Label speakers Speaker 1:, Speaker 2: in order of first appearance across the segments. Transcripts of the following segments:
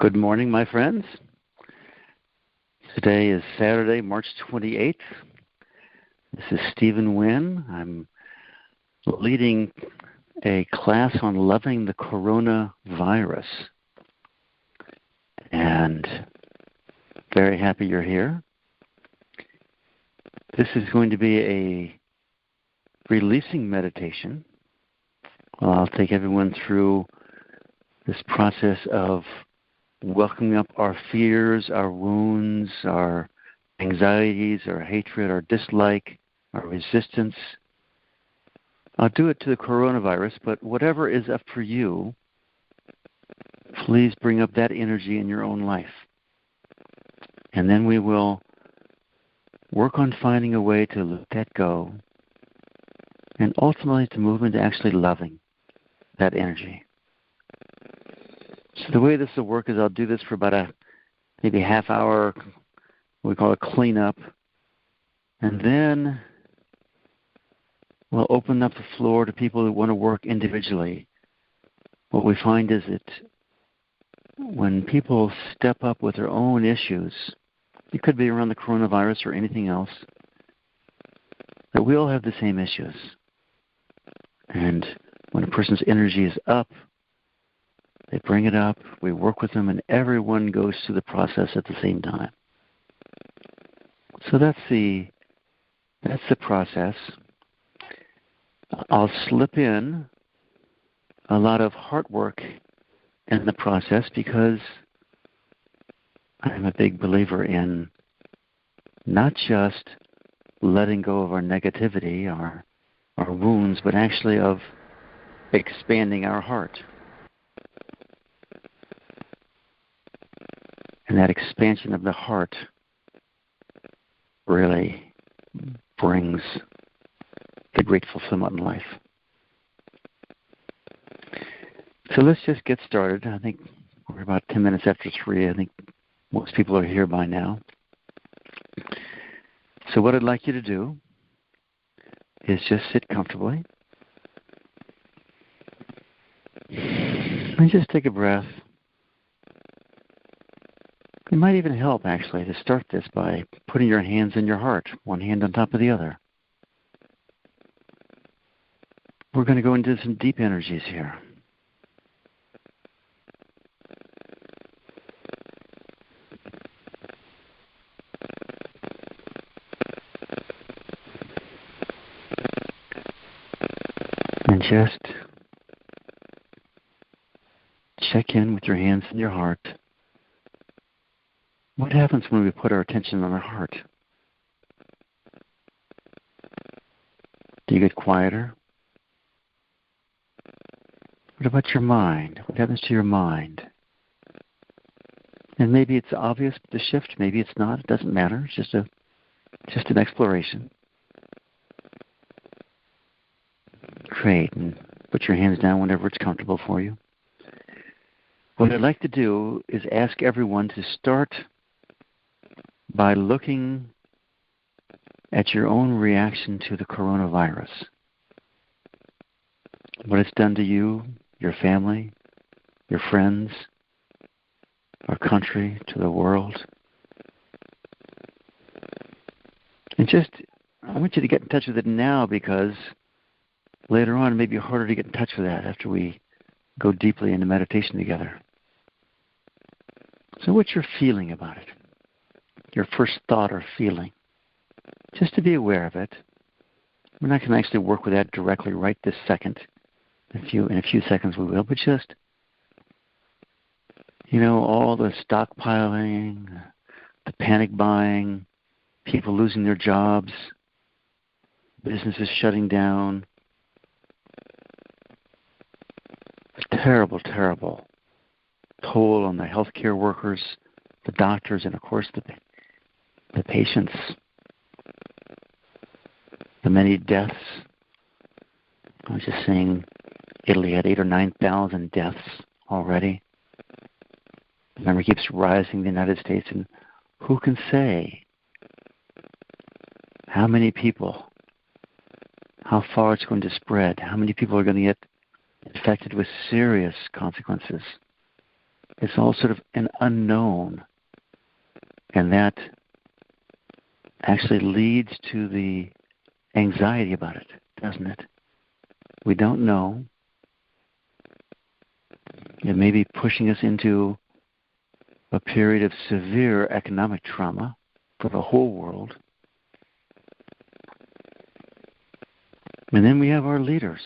Speaker 1: Good morning, my friends. Today is Saturday, March 28th. This is Stephen Wynn. I'm leading a class on loving the coronavirus. And very happy you're here. This is going to be a releasing meditation. I'll take everyone through this process of welcoming up our fears, our wounds, our anxieties, our hatred, our dislike, our resistance. I'll do it to the coronavirus, but whatever is up for you, please bring up that energy in your own life. And then we will work on finding a way to let that go and ultimately to move into actually loving that energy. So the way this will work is I'll do this for about maybe half hour, what we call a cleanup, and then we'll open up the floor to people who want to work individually. What we find is that when people step up with their own issues, it could be around the coronavirus or anything else, that we all have the same issues. And when a person's energy is up, they bring it up, we work with them, and everyone goes through the process at the same time. So that's the process. I'll slip in a lot of heart work in the process because I'm a big believer in not just letting go of our negativity, our wounds, but actually of expanding our heart. And that expansion of the heart really brings the great fulfillment in life. So let's just get started. I think we're about 10 minutes after 3. I think most people are here by now. So what I'd like you to do is just sit comfortably and just take a breath. It might even help, actually, to start this by putting your hands in your heart, one hand on top of the other. We're going to go into some deep energies here. And just check in with your hands in your heart. What happens when we put our attention on our heart? Do you get quieter? What about your mind? What happens to your mind? And maybe it's obvious, the shift. Maybe it's not. It doesn't matter. It's just an exploration. Great. And put your hands down whenever it's comfortable for you. What I'd like to do is ask everyone to start by looking at your own reaction to the coronavirus. What it's done to you, your family, your friends, our country, to the world. And I want you to get in touch with it now because later on it may be harder to get in touch with that after we go deeply into meditation together. So what's your feeling about it? Your first thought or feeling? Just to be aware of it. We're not going to actually work with that directly right this second. In a few seconds we will, but just, all the stockpiling, the panic buying, people losing their jobs, businesses shutting down. A terrible, terrible toll on the healthcare workers, the doctors, and of course the patients. The many deaths. I was just saying Italy had 8,000 or 9,000 deaths already. The number keeps rising in the United States, and who can say how many people, how far it's going to spread, how many people are going to get infected with serious consequences. It's all sort of an unknown. And that actually leads to the anxiety about it, doesn't it? We don't know. It may be pushing us into a period of severe economic trauma for the whole world. And then we have our leaders.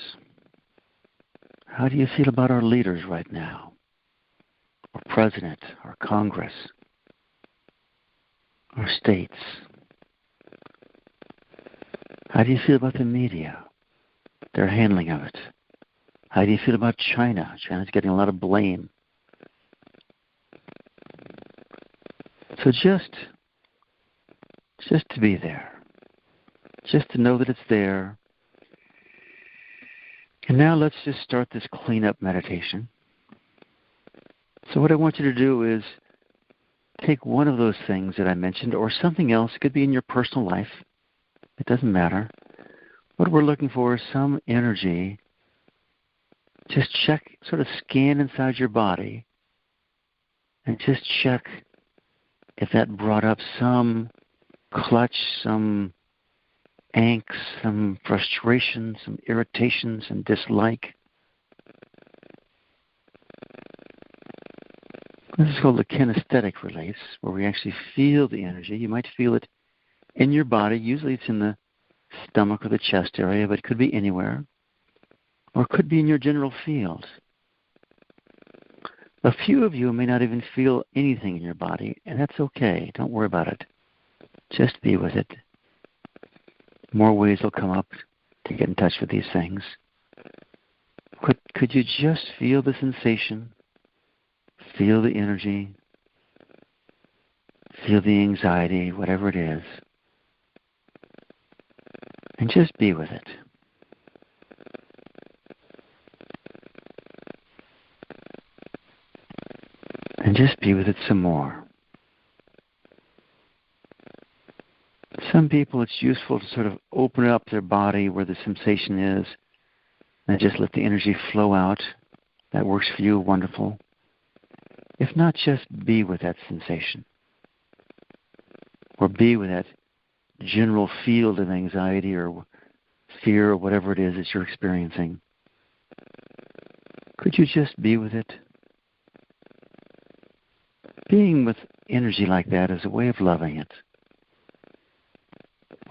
Speaker 1: How do you feel about our leaders right now? Our president, our Congress, our states? How do you feel about the media, their handling of it? How do you feel about China? China's getting a lot of blame. So just to be there, just to know that it's there. And now let's just start this cleanup meditation. So what I want you to do is take one of those things that I mentioned or something else. It could be in your personal life. It doesn't matter. What we're looking for is some energy. Just check, sort of scan inside your body and just check if that brought up some clutch, some angst, some frustration, some irritation, some dislike. This is called the kinesthetic release, where we actually feel the energy. You might feel it in your body. Usually it's in the stomach or the chest area, but it could be anywhere. Or it could be in your general field. A few of you may not even feel anything in your body, and that's okay. Don't worry about it. Just be with it. More ways will come up to get in touch with these things. Could you just feel the sensation? Feel the energy? Feel the anxiety, whatever it is. And just be with it. And just be with it some more. Some people, it's useful to sort of open up their body where the sensation is and just let the energy flow out. That works for you, wonderful. If not, just be with that sensation. Or be with that general field of anxiety or fear or whatever it is that you're experiencing. Could you just be with it? Being with energy like that is a way of loving it.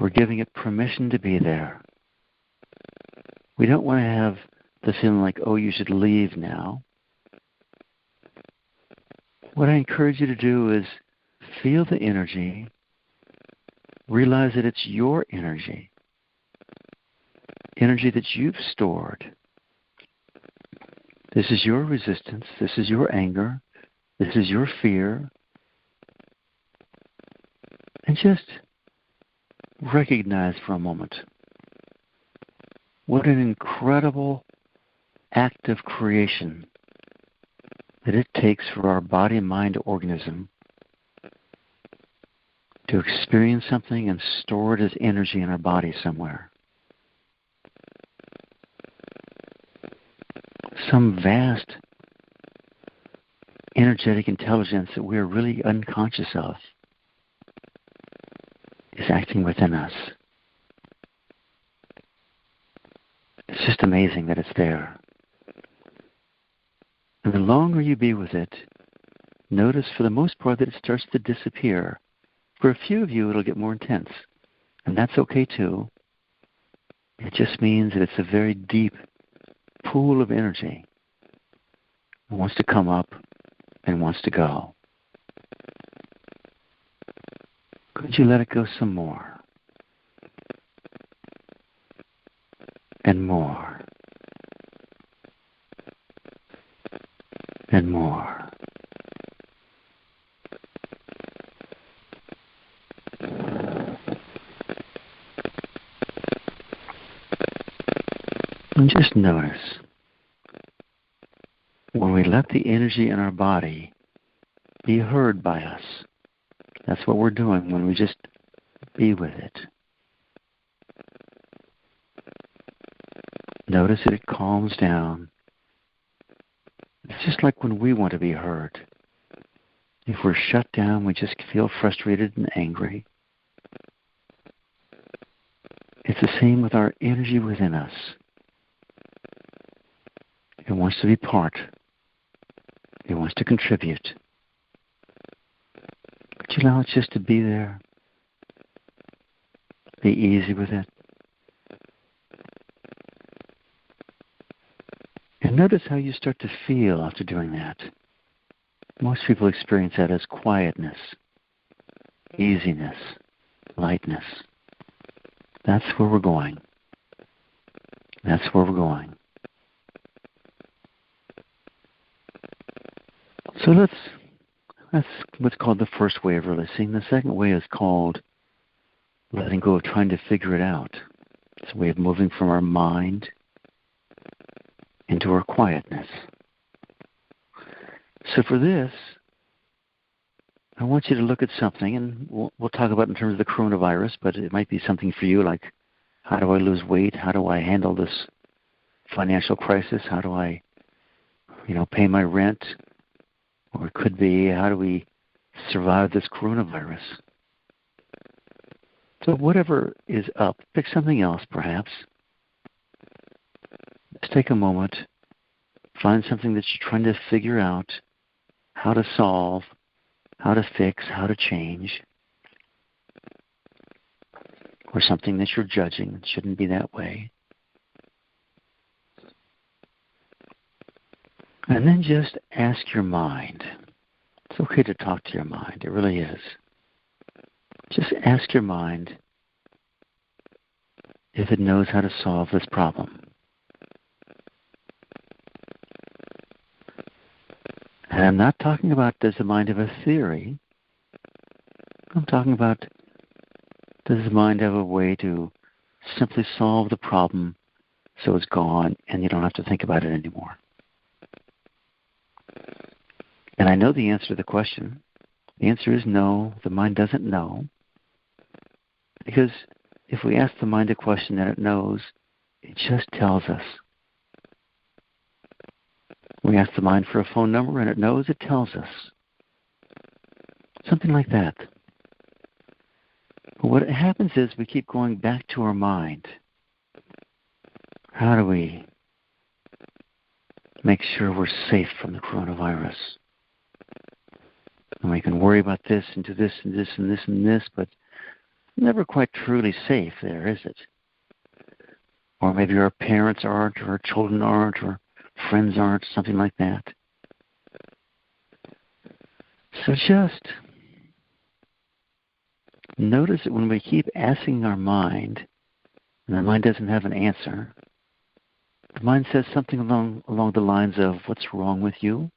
Speaker 1: We're giving it permission to be there. We don't want to have the feeling like, oh, you should leave now. What I encourage you to do is feel the energy, realize that it's your energy that you've stored. This is your resistance, this is your anger, this is your fear. And just recognize for a moment what an incredible act of creation that it takes for our body, mind, organism to experience something and store it as energy in our body somewhere. Some vast energetic intelligence that we're really unconscious of is acting within us. It's just amazing that it's there. And the longer you be with it, notice for the most part that it starts to disappear. For a few of you, it'll get more intense. And that's okay too. It just means that it's a very deep pool of energy. It wants to come up and wants to go. Could you let it go some more? And more. And more. And just notice, when we let the energy in our body be heard by us, that's what we're doing when we just be with it. Notice that it calms down. It's just like when we want to be heard. If we're shut down, we just feel frustrated and angry. It's the same with our energy within us. It wants to be part. It wants to contribute. But you allow it just to be there. Be easy with it. And notice how you start to feel after doing that. Most people experience that as quietness, easiness, lightness. That's where we're going. That's where we're going. So that's what's called the first way of releasing. The second way is called letting go of trying to figure it out. It's a way of moving from our mind into our quietness. So for this, I want you to look at something, and we'll talk about it in terms of the coronavirus, but it might be something for you like, how do I lose weight? How do I handle this financial crisis? How do I, pay my rent? Or it could be, how do we survive this coronavirus? So whatever is up, pick something else perhaps. Just take a moment, find something that you're trying to figure out, how to solve, how to fix, how to change, or something that you're judging. It shouldn't be that way. And then just ask your mind. It's okay to talk to your mind. It really is. Just ask your mind if it knows how to solve this problem. And I'm not talking about does the mind have a theory. I'm talking about does the mind have a way to simply solve the problem so it's gone and you don't have to think about it anymore. And I know the answer to the question. The answer is no. The mind doesn't know. Because if we ask the mind a question that it knows, it just tells us. We ask the mind for a phone number and it knows, it tells us. Something like that. But what happens is we keep going back to our mind. How do we make sure we're safe from the coronavirus? And we can worry about this and do this and this and this and this, but never quite truly safe there, is it? Or maybe our parents aren't, or our children aren't, or friends aren't, something like that. So just notice that when we keep asking our mind, and the mind doesn't have an answer, the mind says something along the lines of, what's wrong with you?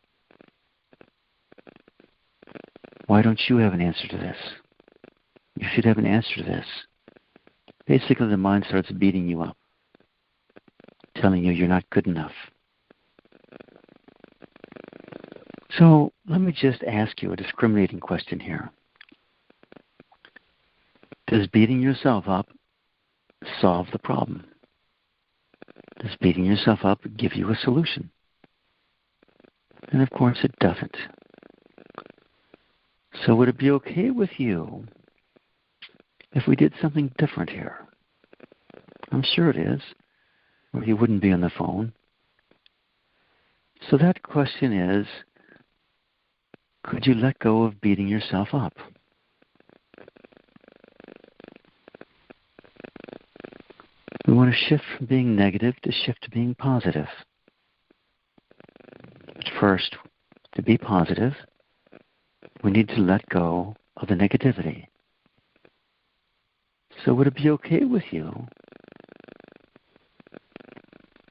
Speaker 1: Why don't you have an answer to this? You should have an answer to this. Basically, the mind starts beating you up, telling you you're not good enough. So let me just ask you a discriminating question here. Does beating yourself up solve the problem? Does beating yourself up give you a solution? And of course it doesn't. So would it be okay with you if we did something different here? I'm sure it is, or you wouldn't be on the phone. So that question is, could you let go of beating yourself up? We want to shift from being negative to shift to being positive. But first, to be positive, we need to let go of the negativity. So would it be okay with you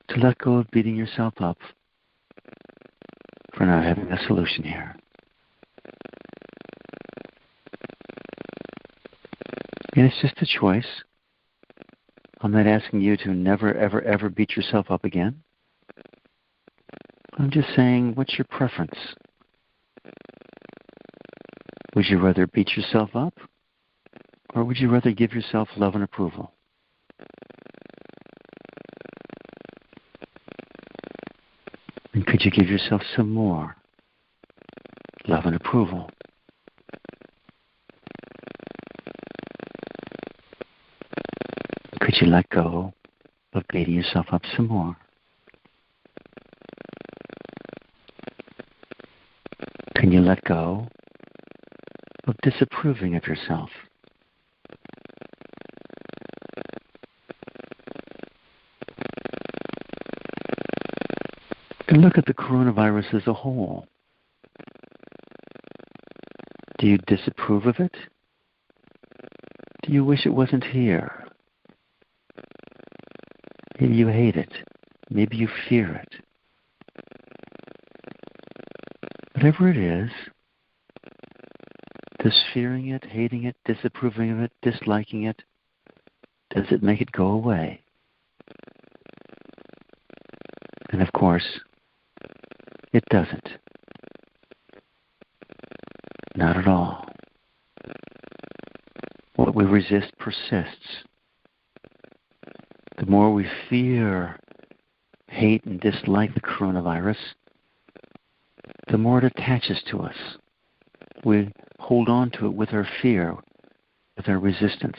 Speaker 1: to let go of beating yourself up for not having a solution here? And it's just a choice. I'm not asking you to never, ever, ever beat yourself up again. I'm just saying, what's your preference? Would you rather beat yourself up? Or would you rather give yourself love and approval? And could you give yourself some more love and approval? Could you let go of beating yourself up some more? Can you let go of disapproving of yourself? And look at the coronavirus as a whole. Do you disapprove of it? Do you wish it wasn't here? Maybe you hate it. Maybe you fear it. Whatever it is, does fearing it, hating it, disapproving of it, disliking it, does it make it go away? And of course, it doesn't. Not at all. What we resist persists. The more we fear, hate, and dislike the coronavirus, the more it attaches to us. We hold on to it with our fear, with our resistance.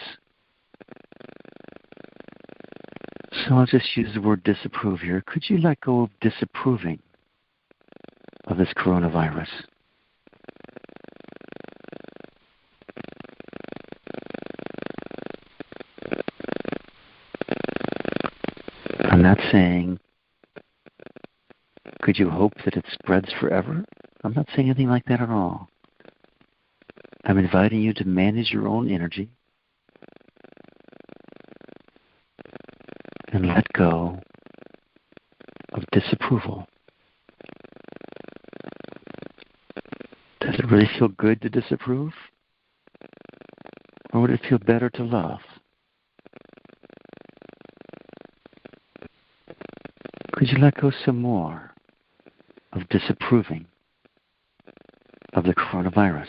Speaker 1: So I'll just use the word disapprove here. Could you let go of disapproving of this coronavirus? I'm not saying, could you hope that it spreads forever? I'm not saying anything like that at all. I'm inviting you to manage your own energy and let go of disapproval. Does it really feel good to disapprove? Or would it feel better to love? Could you let go some more of disapproving of the coronavirus?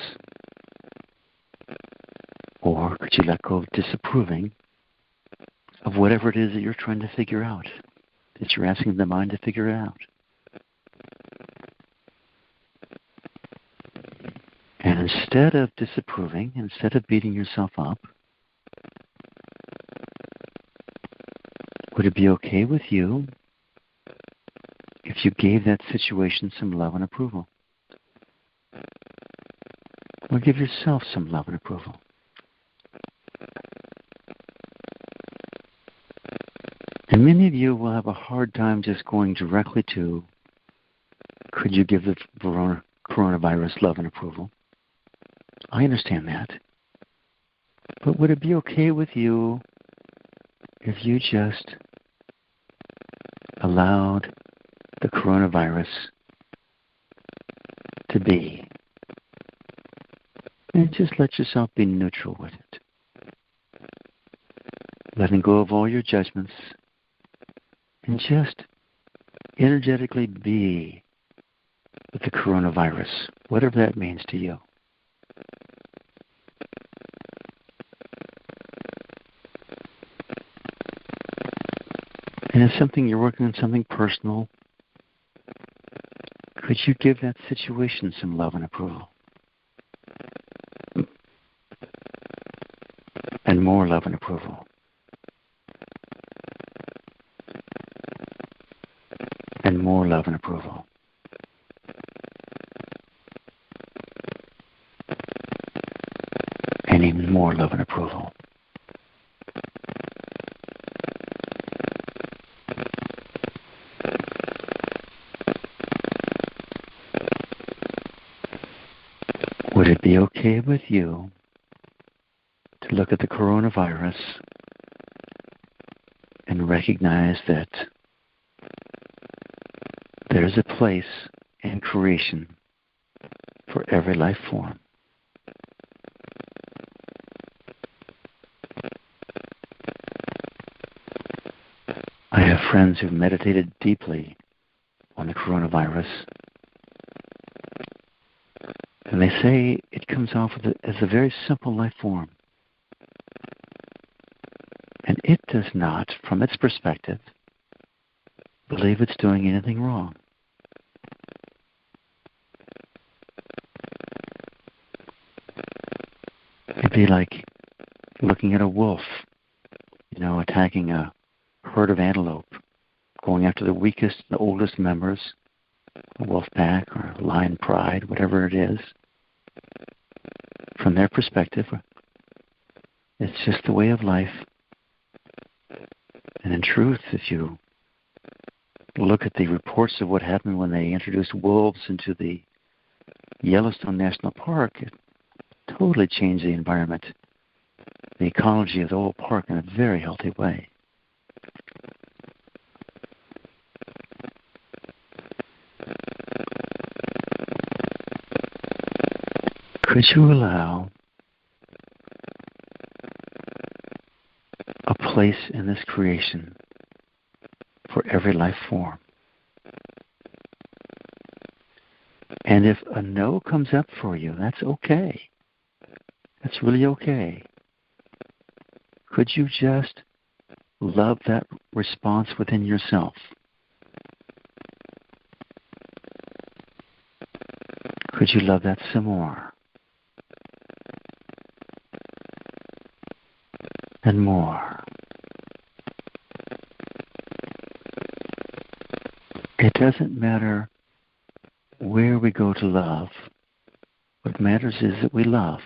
Speaker 1: Or could you let go of disapproving of whatever it is that you're trying to figure out, that you're asking the mind to figure out? And instead of disapproving, instead of beating yourself up, would it be okay with you if you gave that situation some love and approval? Or give yourself some love and approval? And many of you will have a hard time just going directly to, could you give the coronavirus love and approval? I understand that. But would it be okay with you if you just allowed the coronavirus to be? And just let yourself be neutral with it. Letting go of all your judgments and just energetically be with the coronavirus, whatever that means to you. And if you're working on something personal, could you give that situation some love and approval? And more love and approval. And more love and approval. And even more love and approval. Would it be okay with you to look at the coronavirus and recognize that there's a place in creation for every life form? I have friends who've meditated deeply on the coronavirus, and they say it comes off as a very simple life form. And it does not, from its perspective, believe it's doing anything wrong. It'd be like looking at a wolf. attacking a herd of antelope, going after the weakest, the oldest members, a wolf pack or lion pride, whatever it is. From their perspective, it's just the way of life. And in truth, if you look at the reports of what happened when they introduced wolves into the Yellowstone National Park, it totally changed the environment, the ecology of the whole park in a very healthy way. Could you allow a place in this creation for every life form? And if a no comes up for you, that's okay. That's really okay. Could you just love that response within yourself? Could you love that some more? And more. It doesn't matter where we go to love. What matters is that we love.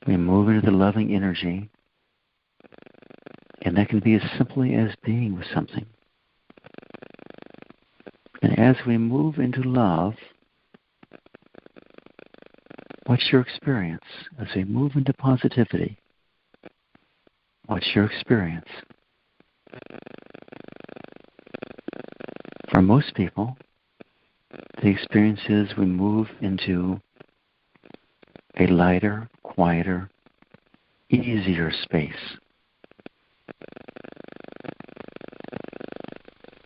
Speaker 1: We move into the loving energy, and that can be as simply as being with something. And as we move into love, what's your experience? As we move into positivity, what's your experience? For most people, the experience is we move into a lighter, quieter, easier space.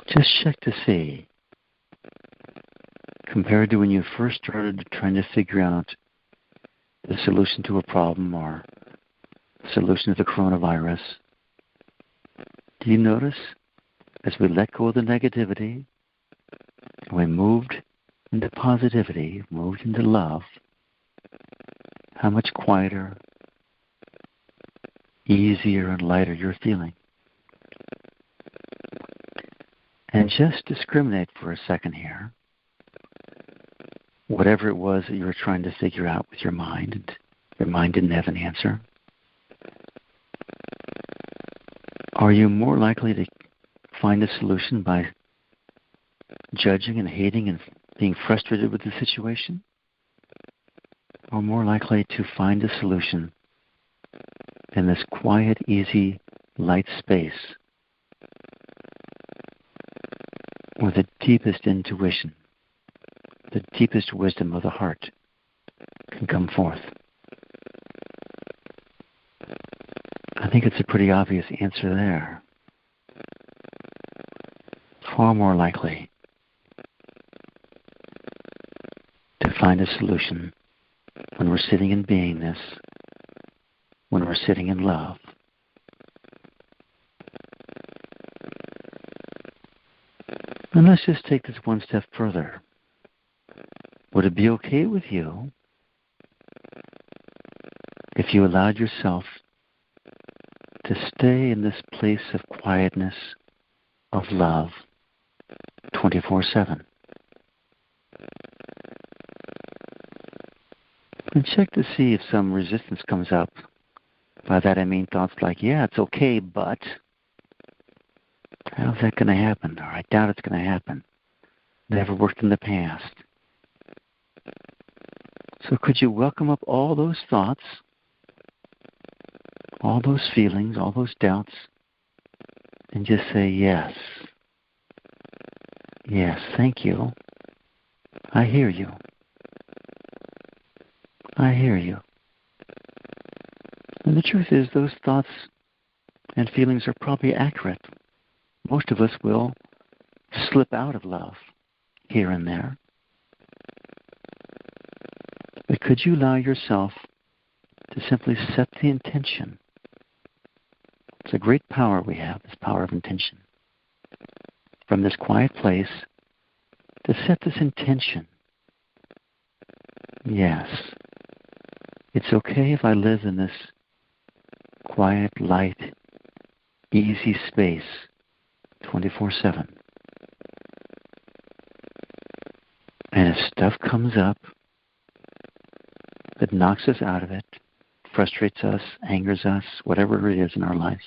Speaker 1: Just check to see, compared to when you first started trying to figure out the solution to a problem or solution to the coronavirus, do you notice as we let go of the negativity, we moved into positivity, moved into love, how much quieter, easier, and lighter you're feeling? And just discriminate for a second here. Whatever it was that you were trying to figure out with your mind, and your mind didn't have an answer, are you more likely to find a solution by judging and hating and being frustrated with the situation? Or more likely to find a solution in this quiet, easy, light space where the deepest intuition, the deepest wisdom of the heart can come forth? I think it's a pretty obvious answer there. Far more likely to find a solution when we're sitting in beingness, when we're sitting in love. And let's just take this one step further. Would it be okay with you if you allowed yourself to stay in this place of quietness, of love, 24/7? And check to see if some resistance comes up. By that I mean thoughts like, yeah, it's okay, but how's that going to happen? Or I doubt it's going to happen. Never worked in the past. So could you welcome up all those thoughts, all those feelings, all those doubts, and just say, yes. Yes, thank you. I hear you. I hear you. And the truth is, those thoughts and feelings are probably accurate. Most of us will slip out of love here and there. But could you allow yourself to simply set the intention? It's a great power we have, this power of intention. From this quiet place, to set this intention. Yes, it's okay if I live in this quiet, light, easy space 24/7. And if stuff comes up that knocks us out of it, frustrates us, angers us, whatever it is in our lives,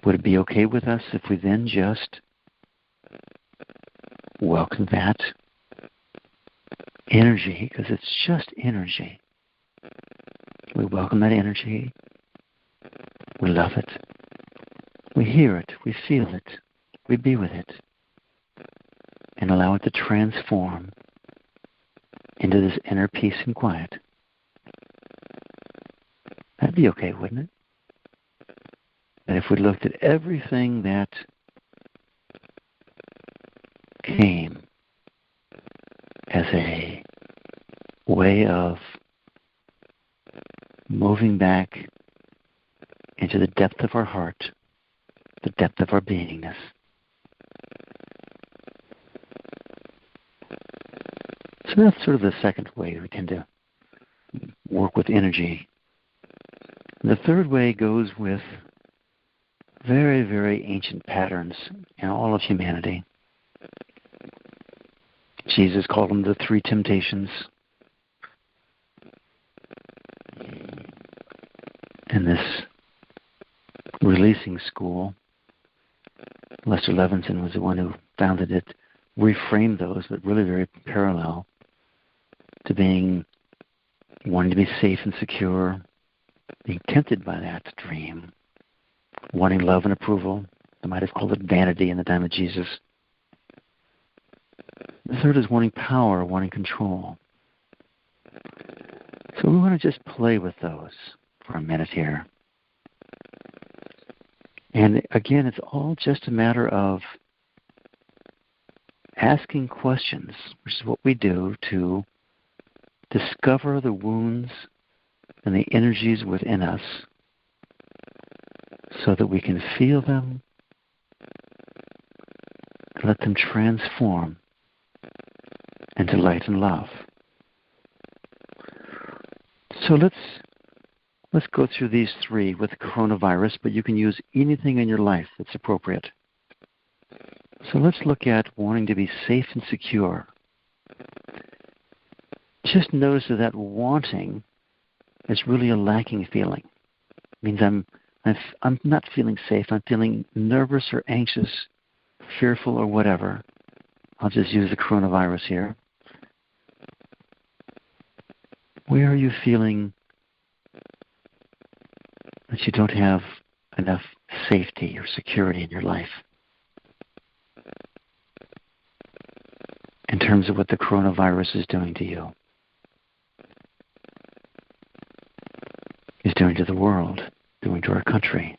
Speaker 1: would it be okay with us if we then just welcome that energy, because it's just energy. We welcome that energy. We love it. We hear it. We feel it. We be with it. And allow it to transform into this inner peace and quiet. That'd be okay, wouldn't it? And if we looked at everything that came as a way of moving back into the depth of our heart, the depth of our beingness. So that's sort of the second way we tend to work with energy. The third way goes with very, very ancient patterns in all of humanity. Jesus called them the three temptations. In this releasing school, Lester Levinson was the one who founded it, reframed those, but really very parallel to wanting to be safe and secure, being tempted by that dream, wanting love and approval. They might have called it vanity in the time of Jesus. The third is wanting power, wanting control. So we want to just play with those for a minute here. And again, it's all just a matter of asking questions, which is what we do to discover the wounds and the energies within us so that we can feel them and let them transform into light and love. So let's go through these three with the coronavirus, but you can use anything in your life that's appropriate. So let's look at wanting to be safe and secure. Just notice that wanting is really a lacking feeling. It means I'm not feeling safe. I'm feeling nervous or anxious, fearful or whatever. I'll just use the coronavirus here. Where are you feeling that you don't have enough safety or security in your life in terms of what the coronavirus is doing to you, is doing to the world, doing to our country,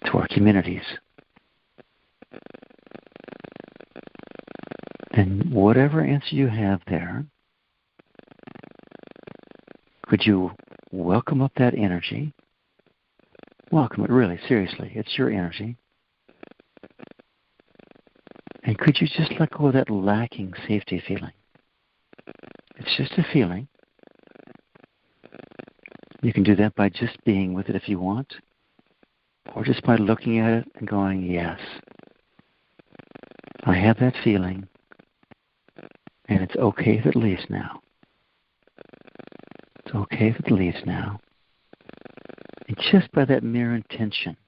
Speaker 1: to our communities? And whatever answer you have there, could you welcome up that energy? Welcome it, really, seriously. It's your energy. And could you just let go of that lacking safety feeling? It's just a feeling. You can do that by just being with it if you want, or just by looking at it and going, yes, I have that feeling, and it's okay if it leaves now. It's okay if it leaves now. And just by that mere intention,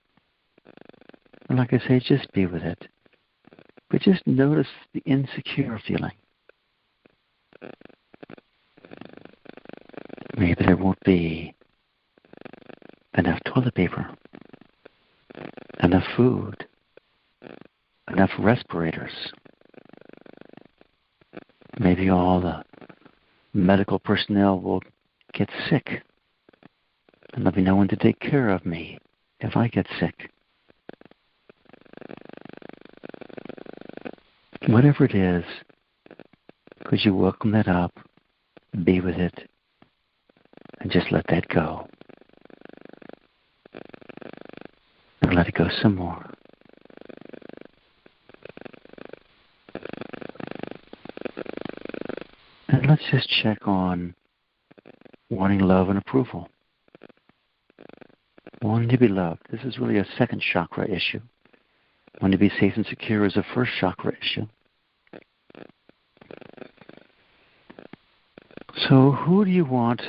Speaker 1: and like I say, just be with it. But just notice the insecure feeling. Maybe there won't be enough toilet paper, enough food, enough respirators. Maybe all the medical personnel will get sick, and there'll be no one to take care of me if I get sick. Whatever it is, could you welcome that up, be with it, and just let that go? And let it go some more. And let's just check on wanting love and approval. Wanting to be loved. This is really a second chakra issue. Wanting to be safe and secure is a first chakra issue. So who do you want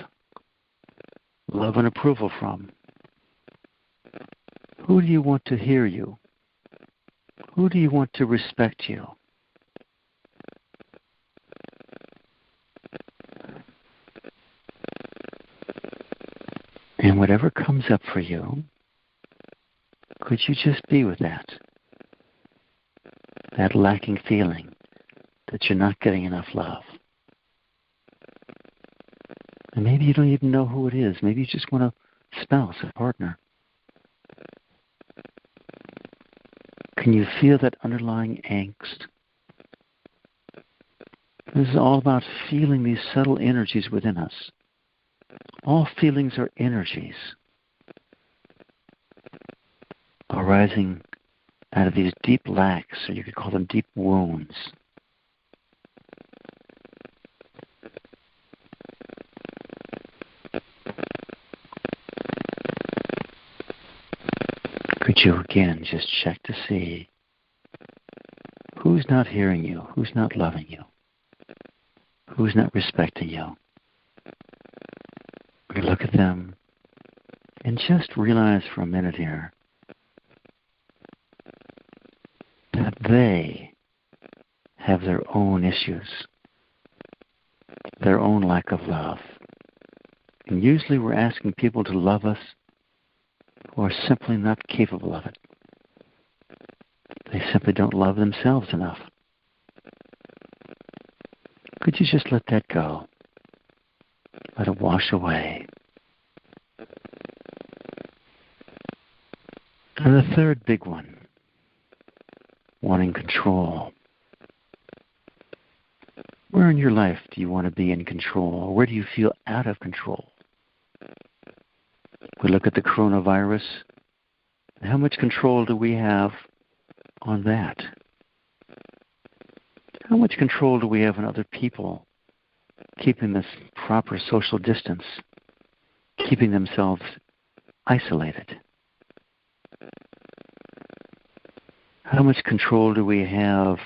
Speaker 1: love and approval from? Who do you want to hear you? Who do you want to respect you? And whatever comes up for you, could you just be with that? That lacking feeling that you're not getting enough love. And maybe you don't even know who it is. Maybe you just want a spouse, a partner. Can you feel that underlying angst? This is all about feeling these subtle energies within us. All feelings are energies arising out of these deep lacks, or you could call them deep wounds. Could you again just check to see who's not hearing you, who's not loving you, who's not respecting you? You look at them and just realize for a minute here that they have their own issues, their own lack of love. And usually we're asking people to love us who are simply not capable of it. They simply don't love themselves enough. Could you just let that go? Let it wash away. And the third big one, wanting control. Where in your life do you want to be in control? Where do you feel out of control? We look at the coronavirus. How much control do we have on that? How much control do we have on other people keeping this proper social distance, keeping themselves isolated? How much control do we have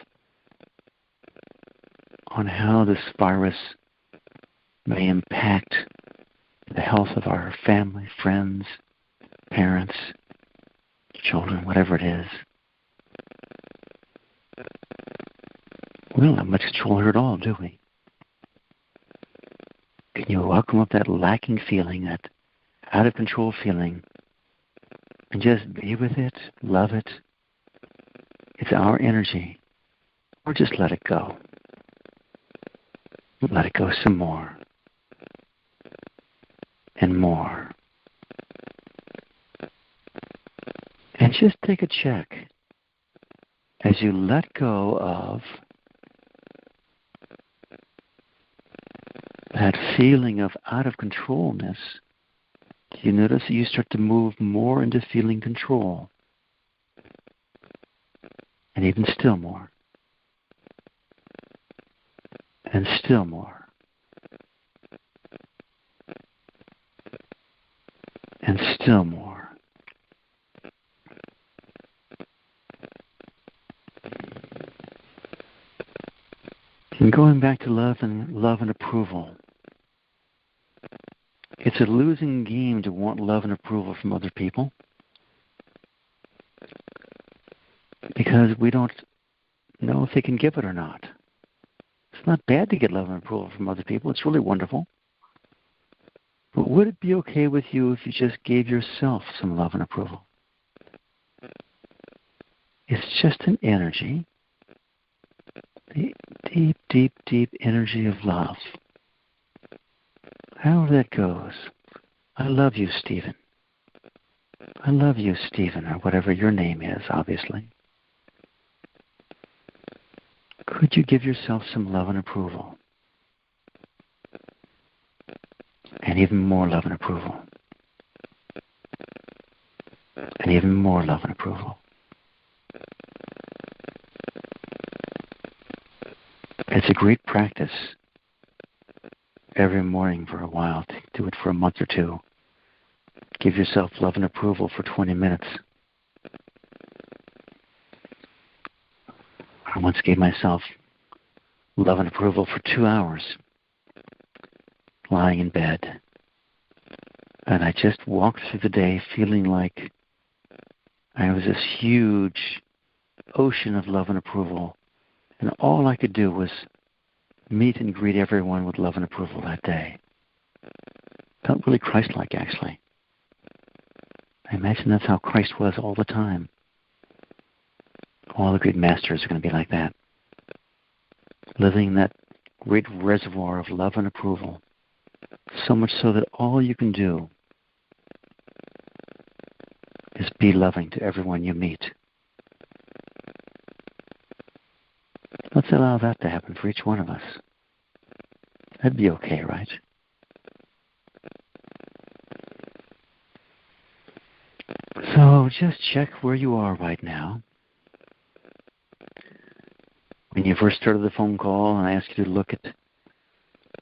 Speaker 1: on how this virus may impact the health of our family, friends, parents, children, whatever it is? We don't have much control here at all, do we? Can you welcome up that lacking feeling, that out of control feeling, and just be with it, love it? It's our energy. Or just let it go. Let it go some more. And more. And just take a check. As you let go of that feeling of out of controlness, you notice that you start to move more into feeling control. And even still more. And still more. And still more. And going back to love and approval. It's a losing game to want love and approval from other people. Because we don't know if they can give it or not. It's not bad to get love and approval from other people. It's really wonderful. But would it be okay with you if you just gave yourself some love and approval? It's just an energy, the deep, deep, deep energy of love. However that goes. I love you, Stephen. I love you, Stephen, or whatever your name is, obviously. Could you give yourself some love and approval? And even more love and approval. And even more love and approval. It's a great practice every morning for a while. Do it for a month or two. give yourself love and approval for 20 minutes. I once gave myself love and approval for 2 hours, lying in bed. And I just walked through the day feeling like I was this huge ocean of love and approval. And all I could do was meet and greet everyone with love and approval that day. Felt really Christ-like, actually. I imagine that's how Christ was all the time. All the great masters are going to be like that. Living in that great reservoir of love and approval. So much so that all you can do is be loving to everyone you meet. Let's allow that to happen for each one of us. That'd be okay, right? So just check where you are right now. When you first started the phone call and I asked you to look at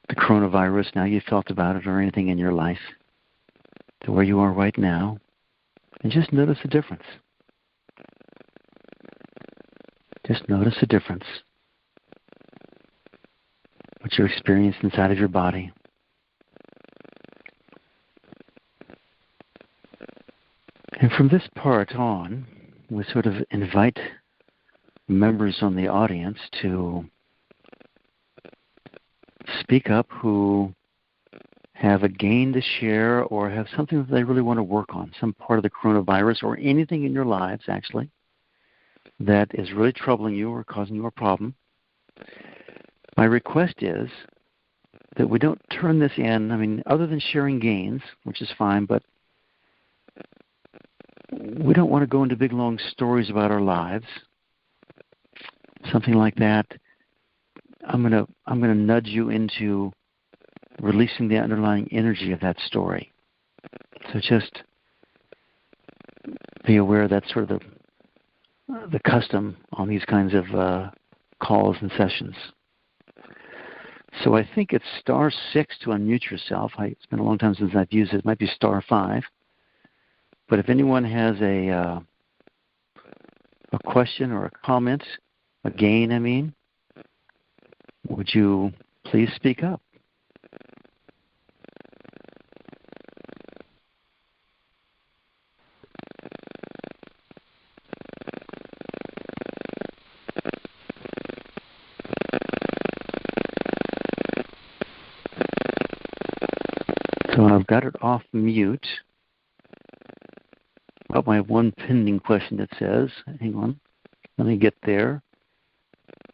Speaker 1: the coronavirus, now you felt about it or anything in your life, to where you are right now, and just notice the difference. Just notice the difference. What you experience inside of your body. And from this part on, we sort of invite members on the audience to speak up who have a gain to share or have something that they really want to work on, some part of the coronavirus or anything in your lives, actually, that is really troubling you or causing you a problem. My request is that we don't turn this in, other than sharing gains, which is fine, but we don't want to go into big, long stories about our lives, something like that. I'm gonna nudge you into releasing the underlying energy of that story. So just be aware that's sort of the custom on these kinds of calls and sessions. So I think it's *6 to unmute yourself. It's been a long time since I've used it. It might be *5. But if anyone has a question or a comment, a gain, would you please speak up? So I've got it off mute. Well, I have one pending question that says, hang on, let me get there.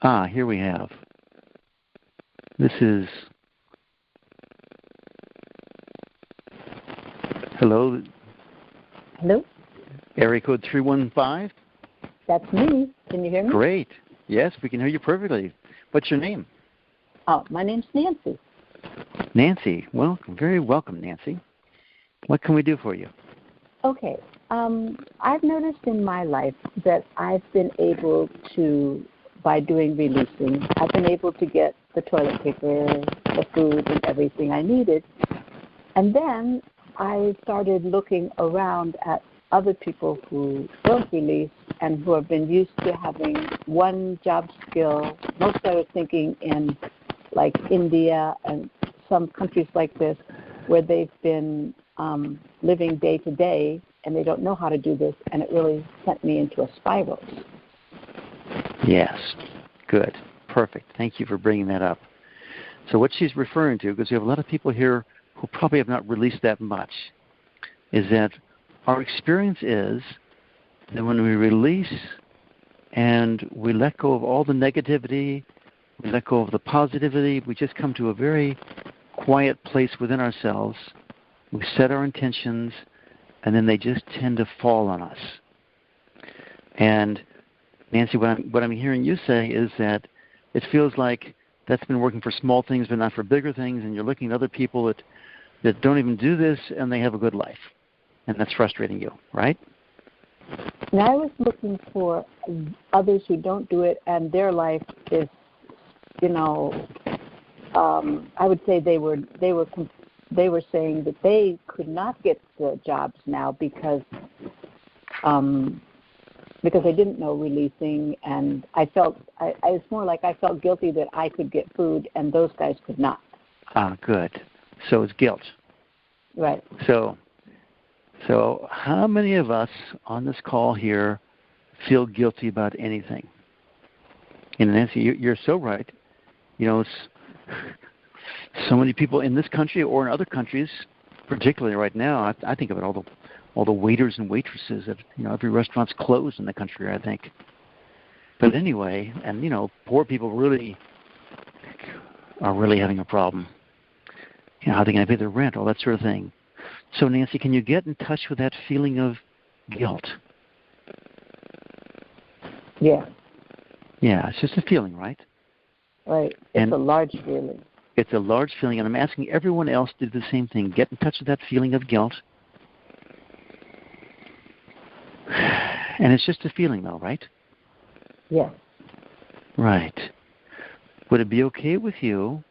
Speaker 1: Here we have. This is, hello?
Speaker 2: Hello?
Speaker 1: Area code 315?
Speaker 2: That's me. Can you hear me?
Speaker 1: Great. Yes, we can hear you perfectly. What's your name?
Speaker 2: My name's Nancy.
Speaker 1: Nancy. Well, very welcome, Nancy. What can we do for you?
Speaker 2: Okay. I've noticed in my life that I've been able to, by doing releasing, I've been able to get the toilet paper, the food, and everything I needed. And then I started looking around at other people who don't release and who have been used to having one job skill. Most I was thinking in like India and some countries like this where they've been living day to day and they don't know how to do this, and it really sent me into a spiral.
Speaker 1: Yes. Good. Perfect. Thank you for bringing that up. So what she's referring to, because we have a lot of people here who probably have not released that much, is that our experience is that when we release and we let go of all the negativity, we let go of the positivity, we just come to a very quiet place within ourselves. We set our intentions, and then they just tend to fall on us. And Nancy, what I'm hearing you say is that it feels like that's been working for small things but not for bigger things, and you're looking at other people that don't even do this and they have a good life. And that's frustrating you, right?
Speaker 2: And I was looking for others who don't do it and their life is, I would say they were saying that they could not get the jobs now because I didn't know releasing, and I felt it's more like I felt guilty that I could get food and those guys could not.
Speaker 1: Ah, good. So it's guilt.
Speaker 2: Right.
Speaker 1: So how many of us on this call here feel guilty about anything? And Nancy, you're so right. You know, so many people in this country or in other countries, particularly right now, I think about all the waiters and waitresses. Every restaurant's closed in the country, I think. But anyway, and poor people are really having a problem. How are they going to pay their rent? All that sort of thing. So Nancy, can you get in touch with that feeling of guilt?
Speaker 2: Yeah.
Speaker 1: Yeah, it's just a feeling, right?
Speaker 2: Right. It's a large feeling.
Speaker 1: It's a large feeling, and I'm asking everyone else to do the same thing. Get in touch with that feeling of guilt. And it's just a feeling, though, right?
Speaker 2: Yes.
Speaker 1: Right. Would it be okay with you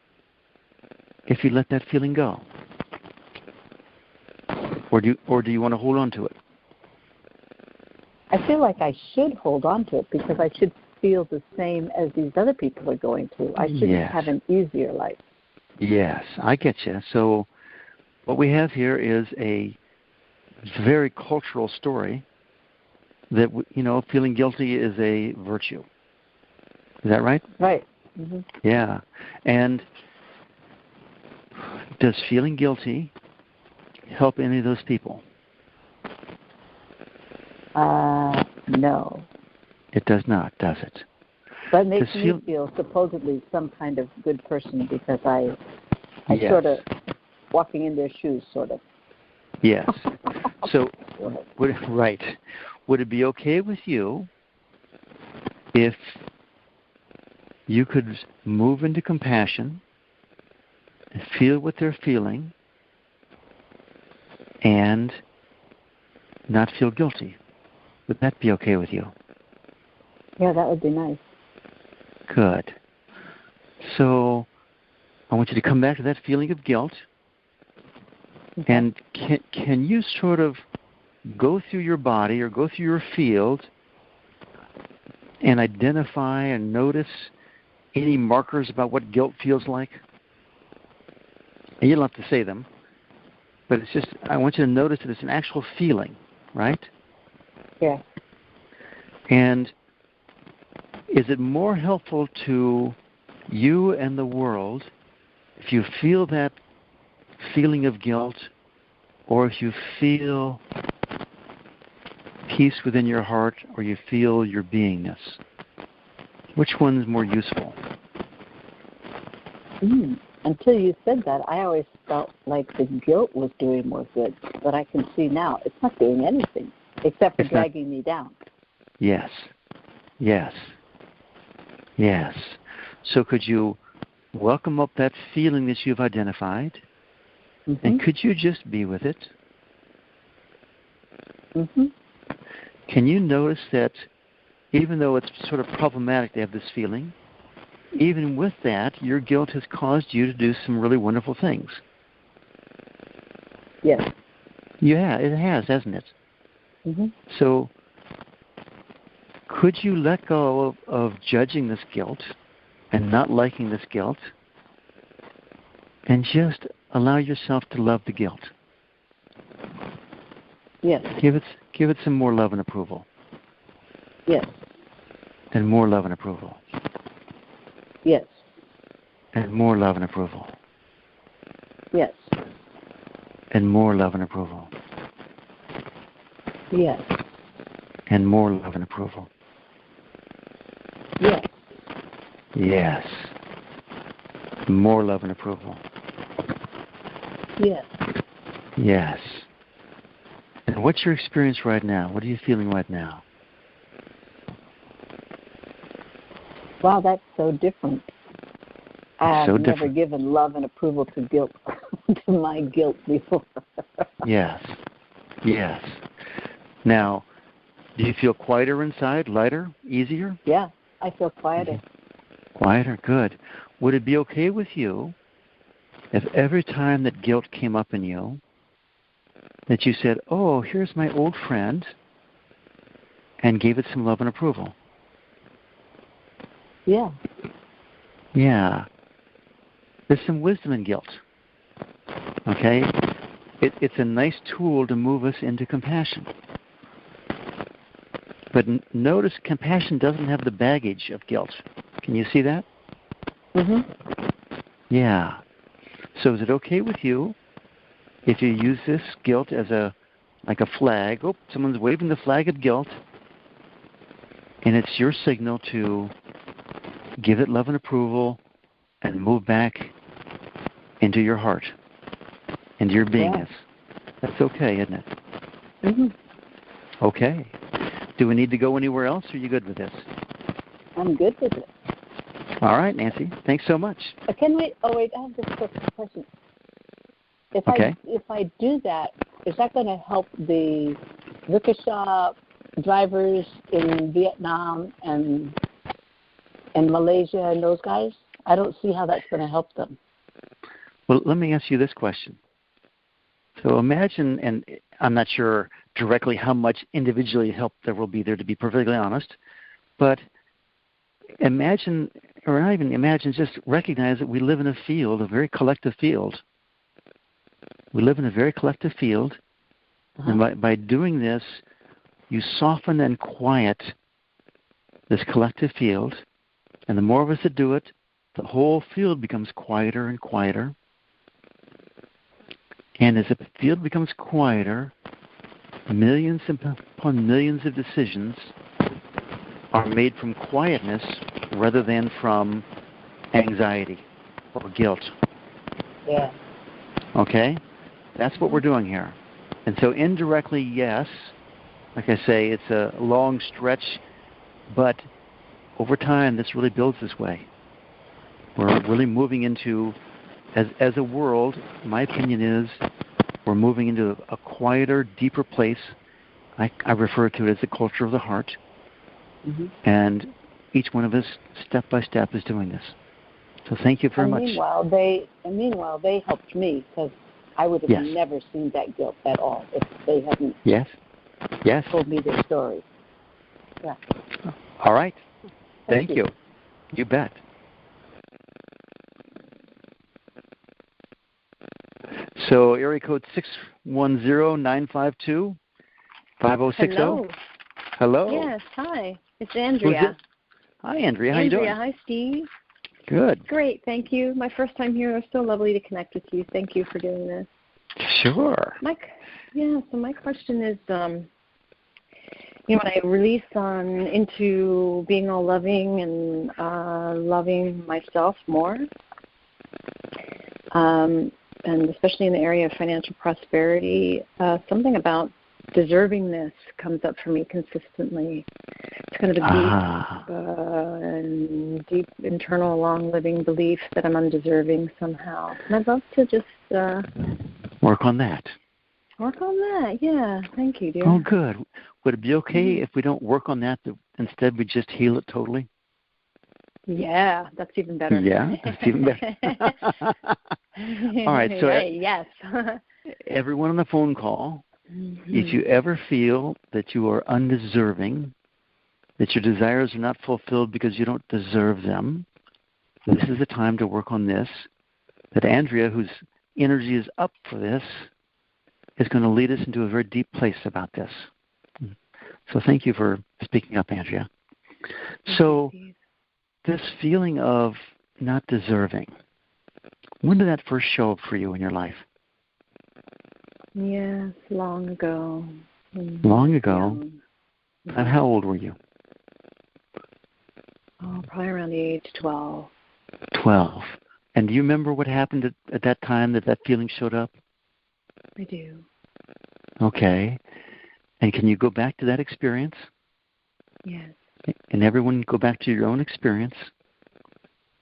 Speaker 1: if you let that feeling go? Or do you want to hold on to it?
Speaker 2: I feel like I should hold on to it because I should feel the same as these other people are going through. I shouldn't have an easier life.
Speaker 1: Yes, I get you. So what we have here is a very cultural story that, feeling guilty is a virtue. Is that right?
Speaker 2: Right. Mm-hmm.
Speaker 1: Yeah. And does feeling guilty help any of those people?
Speaker 2: No.
Speaker 1: It does not, does it?
Speaker 2: But it makes me feel supposedly some kind of good person because I
Speaker 1: yes.
Speaker 2: sort of walking in their shoes, sort of.
Speaker 1: Yes. So, right. Would it be okay with you if you could move into compassion and feel what they're feeling and not feel guilty? Would that be okay with you?
Speaker 2: Yeah, that would be nice.
Speaker 1: Good. So I want you to come back to that feeling of guilt.
Speaker 2: Okay.
Speaker 1: And can you sort of go through your body or go through your field and identify and notice any markers about what guilt feels like? And you don't have to say them, but it's just, I want you to notice that it's an actual feeling, right?
Speaker 2: Yeah.
Speaker 1: And is it more helpful to you and the world if you feel that feeling of guilt, or if you feel peace within your heart, or you feel your beingness? Which one's more useful?
Speaker 2: Until you said that, I always felt like the guilt was doing more good, but I can see now it's not doing anything except for dragging me down.
Speaker 1: Yes. Yes. Yes. So could you welcome up that feeling that you've identified, and could you just be with it? Can you notice that even though it's sort of problematic to have this feeling, even with that, your guilt has caused you to do some really wonderful things?
Speaker 2: Yes.
Speaker 1: Yeah, it has, hasn't it? So could you let go of judging this guilt and not liking this guilt and just allow yourself to love the guilt?
Speaker 2: Yes.
Speaker 1: Give it some more love and approval.
Speaker 2: Yes.
Speaker 1: And more love and approval.
Speaker 2: Yes.
Speaker 1: And more love and approval.
Speaker 2: Yes.
Speaker 1: And more love and approval.
Speaker 2: Yes.
Speaker 1: And more love and approval.
Speaker 2: Yes.
Speaker 1: Yes. More love and approval.
Speaker 2: Yes.
Speaker 1: Yes. And what's your experience right now? What are you feeling right now?
Speaker 2: Wow, that's so different. I've
Speaker 1: so
Speaker 2: never
Speaker 1: different.
Speaker 2: given love and approval to guilt, to my guilt before.
Speaker 1: Yes. Yes. Now, do you feel quieter inside, lighter, easier?
Speaker 2: Yeah, I feel quieter.
Speaker 1: Quieter, good. Would it be okay with you if every time that guilt came up in you, that you said, oh, here's my old friend, and gave it some love and approval.
Speaker 2: Yeah.
Speaker 1: Yeah. There's some wisdom in guilt. Okay? It's a nice tool to move us into compassion. But notice compassion doesn't have the baggage of guilt. Can you see that?
Speaker 2: Mm-hmm.
Speaker 1: Yeah. So is it okay with you if you use this guilt as like a flag? Oh, someone's waving the flag of guilt, and it's your signal to give it love and approval and move back into your heart, into your beingness. Yeah. That's okay, isn't it?
Speaker 2: Mm-hmm.
Speaker 1: Okay. Do we need to go anywhere else, or are you good with this?
Speaker 2: I'm good with it.
Speaker 1: All right, Nancy. Thanks so much.
Speaker 2: Can we? Oh wait, I have this quick question. If I do that, is that going to help the liquor shop drivers in Vietnam and Malaysia and those guys? I don't see how that's going to help them.
Speaker 1: Well, let me ask you this question. So imagine, and I'm not sure directly how much individually help there will be there, to be perfectly honest, but imagine, or not even imagine, just recognize that we live in a field, a very collective field. We live in a very collective field, and by doing this, you soften and quiet this collective field, and the more of us that do it, the whole field becomes quieter and quieter. And as the field becomes quieter, millions upon millions of decisions are made from quietness rather than from anxiety or guilt.
Speaker 2: Yeah.
Speaker 1: Okay? That's what we're doing here. And so indirectly, yes, like I say, it's a long stretch, but over time, this really builds this way. We're really moving into, as a world, my opinion is, we're moving into a quieter, deeper place. I refer to it as the culture of the heart. Mm-hmm. And each one of us, step by step, is doing this. So thank you very much.
Speaker 2: Meanwhile, they helped me, because I would have never seen that guilt at all if they hadn't told me their story. Yeah.
Speaker 1: All right. Thank you. You bet. So area code 610-952-5060. Hello.
Speaker 3: Yes, hi. It's Andrea.
Speaker 1: Hi, Andrea. How are you doing?
Speaker 3: Hi, Steve.
Speaker 1: Good.
Speaker 3: Great, thank you. My first time here. It's so lovely to connect with you. Thank you for doing this.
Speaker 1: Sure.
Speaker 3: So my question is, when I release into being all loving and loving myself more, and especially in the area of financial prosperity, something about deservingness comes up for me consistently. It's kind of a deep internal, long-living belief that I'm undeserving somehow. And I'd love to just
Speaker 1: work on that.
Speaker 3: Work on that, yeah. Thank you, dear.
Speaker 1: Oh, good. Would it be okay if we don't work on that, instead we just heal it totally?
Speaker 3: Yeah, that's even better.
Speaker 1: Yeah, that's even better. All right, so
Speaker 3: yes.
Speaker 1: Everyone on the phone call, if you ever feel that you are undeserving, that your desires are not fulfilled because you don't deserve them, this is the time to work on this, that Andrea, whose energy is up for this, is going to lead us into a very deep place about this. So thank you for speaking up, Andrea. So this feeling of not deserving, when did that first show up for you in your life?
Speaker 3: Yes, long ago.
Speaker 1: Long ago? Yeah. And how old were you?
Speaker 3: Oh, probably around the age 12.
Speaker 1: 12. And do you remember what happened at that time that feeling showed up?
Speaker 3: I do.
Speaker 1: Okay. And can you go back to that experience?
Speaker 3: Yes.
Speaker 1: And everyone go back to your own experience.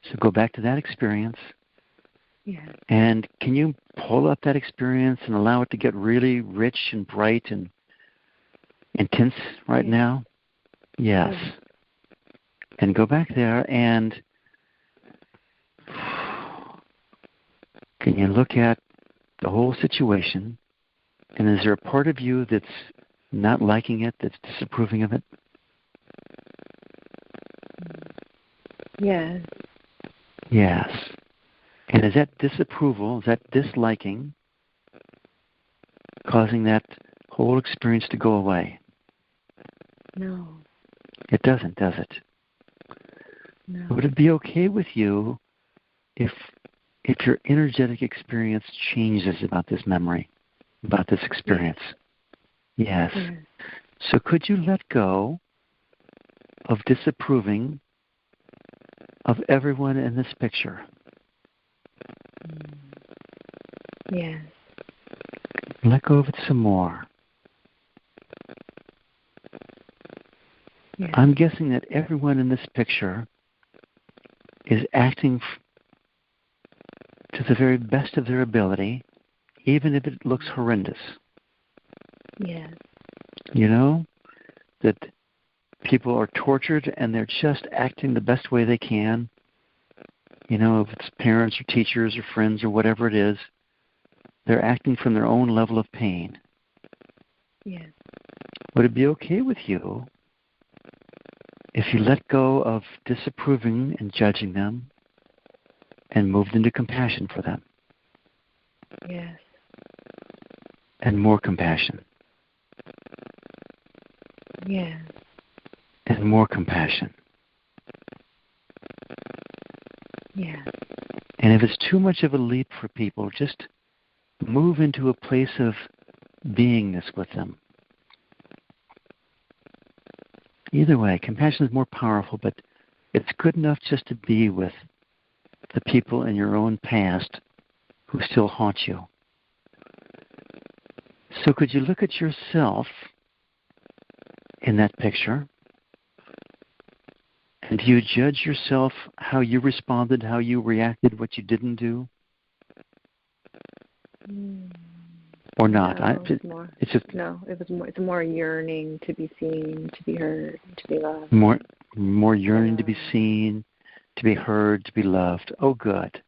Speaker 1: So go back to that experience.
Speaker 3: Yes. And
Speaker 1: can you pull up that experience and allow it to get really rich and bright and intense right now? Yes. And go back there and can you look at the whole situation And is there a part of you that's not liking it, that's disapproving of it?
Speaker 3: Yes.
Speaker 1: Yes. And is that disapproval, is that disliking, causing that whole experience to go away?
Speaker 3: No.
Speaker 1: It doesn't, does it?
Speaker 3: No.
Speaker 1: Would it be okay with you if your energetic experience changes about this memory, about this experience? Yes.
Speaker 3: Yes.
Speaker 1: So could you let go of disapproving of everyone in this picture?
Speaker 3: Yes.
Speaker 1: Let go of it some more.
Speaker 3: Yes.
Speaker 1: I'm guessing that everyone in this picture is acting to the very best of their ability, even if it looks horrendous.
Speaker 3: Yes.
Speaker 1: You know, that people are tortured and they're just acting the best way they can. You know, if it's parents or teachers or friends or whatever it is, they're acting from their own level of pain.
Speaker 3: Yes.
Speaker 1: Would it be okay with you if you let go of disapproving and judging them and moved into compassion for them?
Speaker 3: Yes.
Speaker 1: And more compassion.
Speaker 3: Yes.
Speaker 1: And more compassion.
Speaker 3: Yes.
Speaker 1: And if it's too much of a leap for people, just move into a place of beingness with them. Either way, compassion is more powerful, but it's good enough just to be with the people in your own past who still haunt you. So could you look at yourself in that picture? And do you judge yourself how you responded, how you reacted, what you didn't do? Or not?
Speaker 3: No, it was more. It's more yearning to be seen, to be heard, to be loved.
Speaker 1: More yearning to be seen, to be heard, to be loved. Oh, good.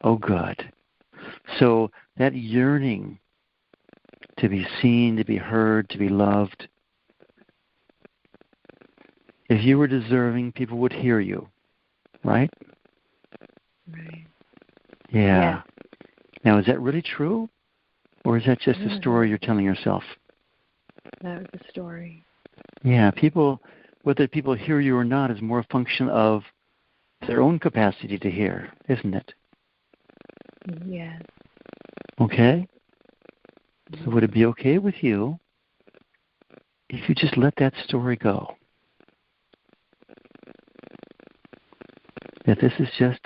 Speaker 1: Oh, good. So that yearning to be seen, to be heard, to be loved. If you were deserving, people would hear you, right?
Speaker 3: Right.
Speaker 1: Yeah. Now, is that really true? Or is that just a story you're telling yourself?
Speaker 3: That was a story.
Speaker 1: Yeah, whether people hear you or not is more a function of their own capacity to hear, isn't it?
Speaker 3: Yes.
Speaker 1: Okay? So would it be okay with you if you just let that story go? That this is just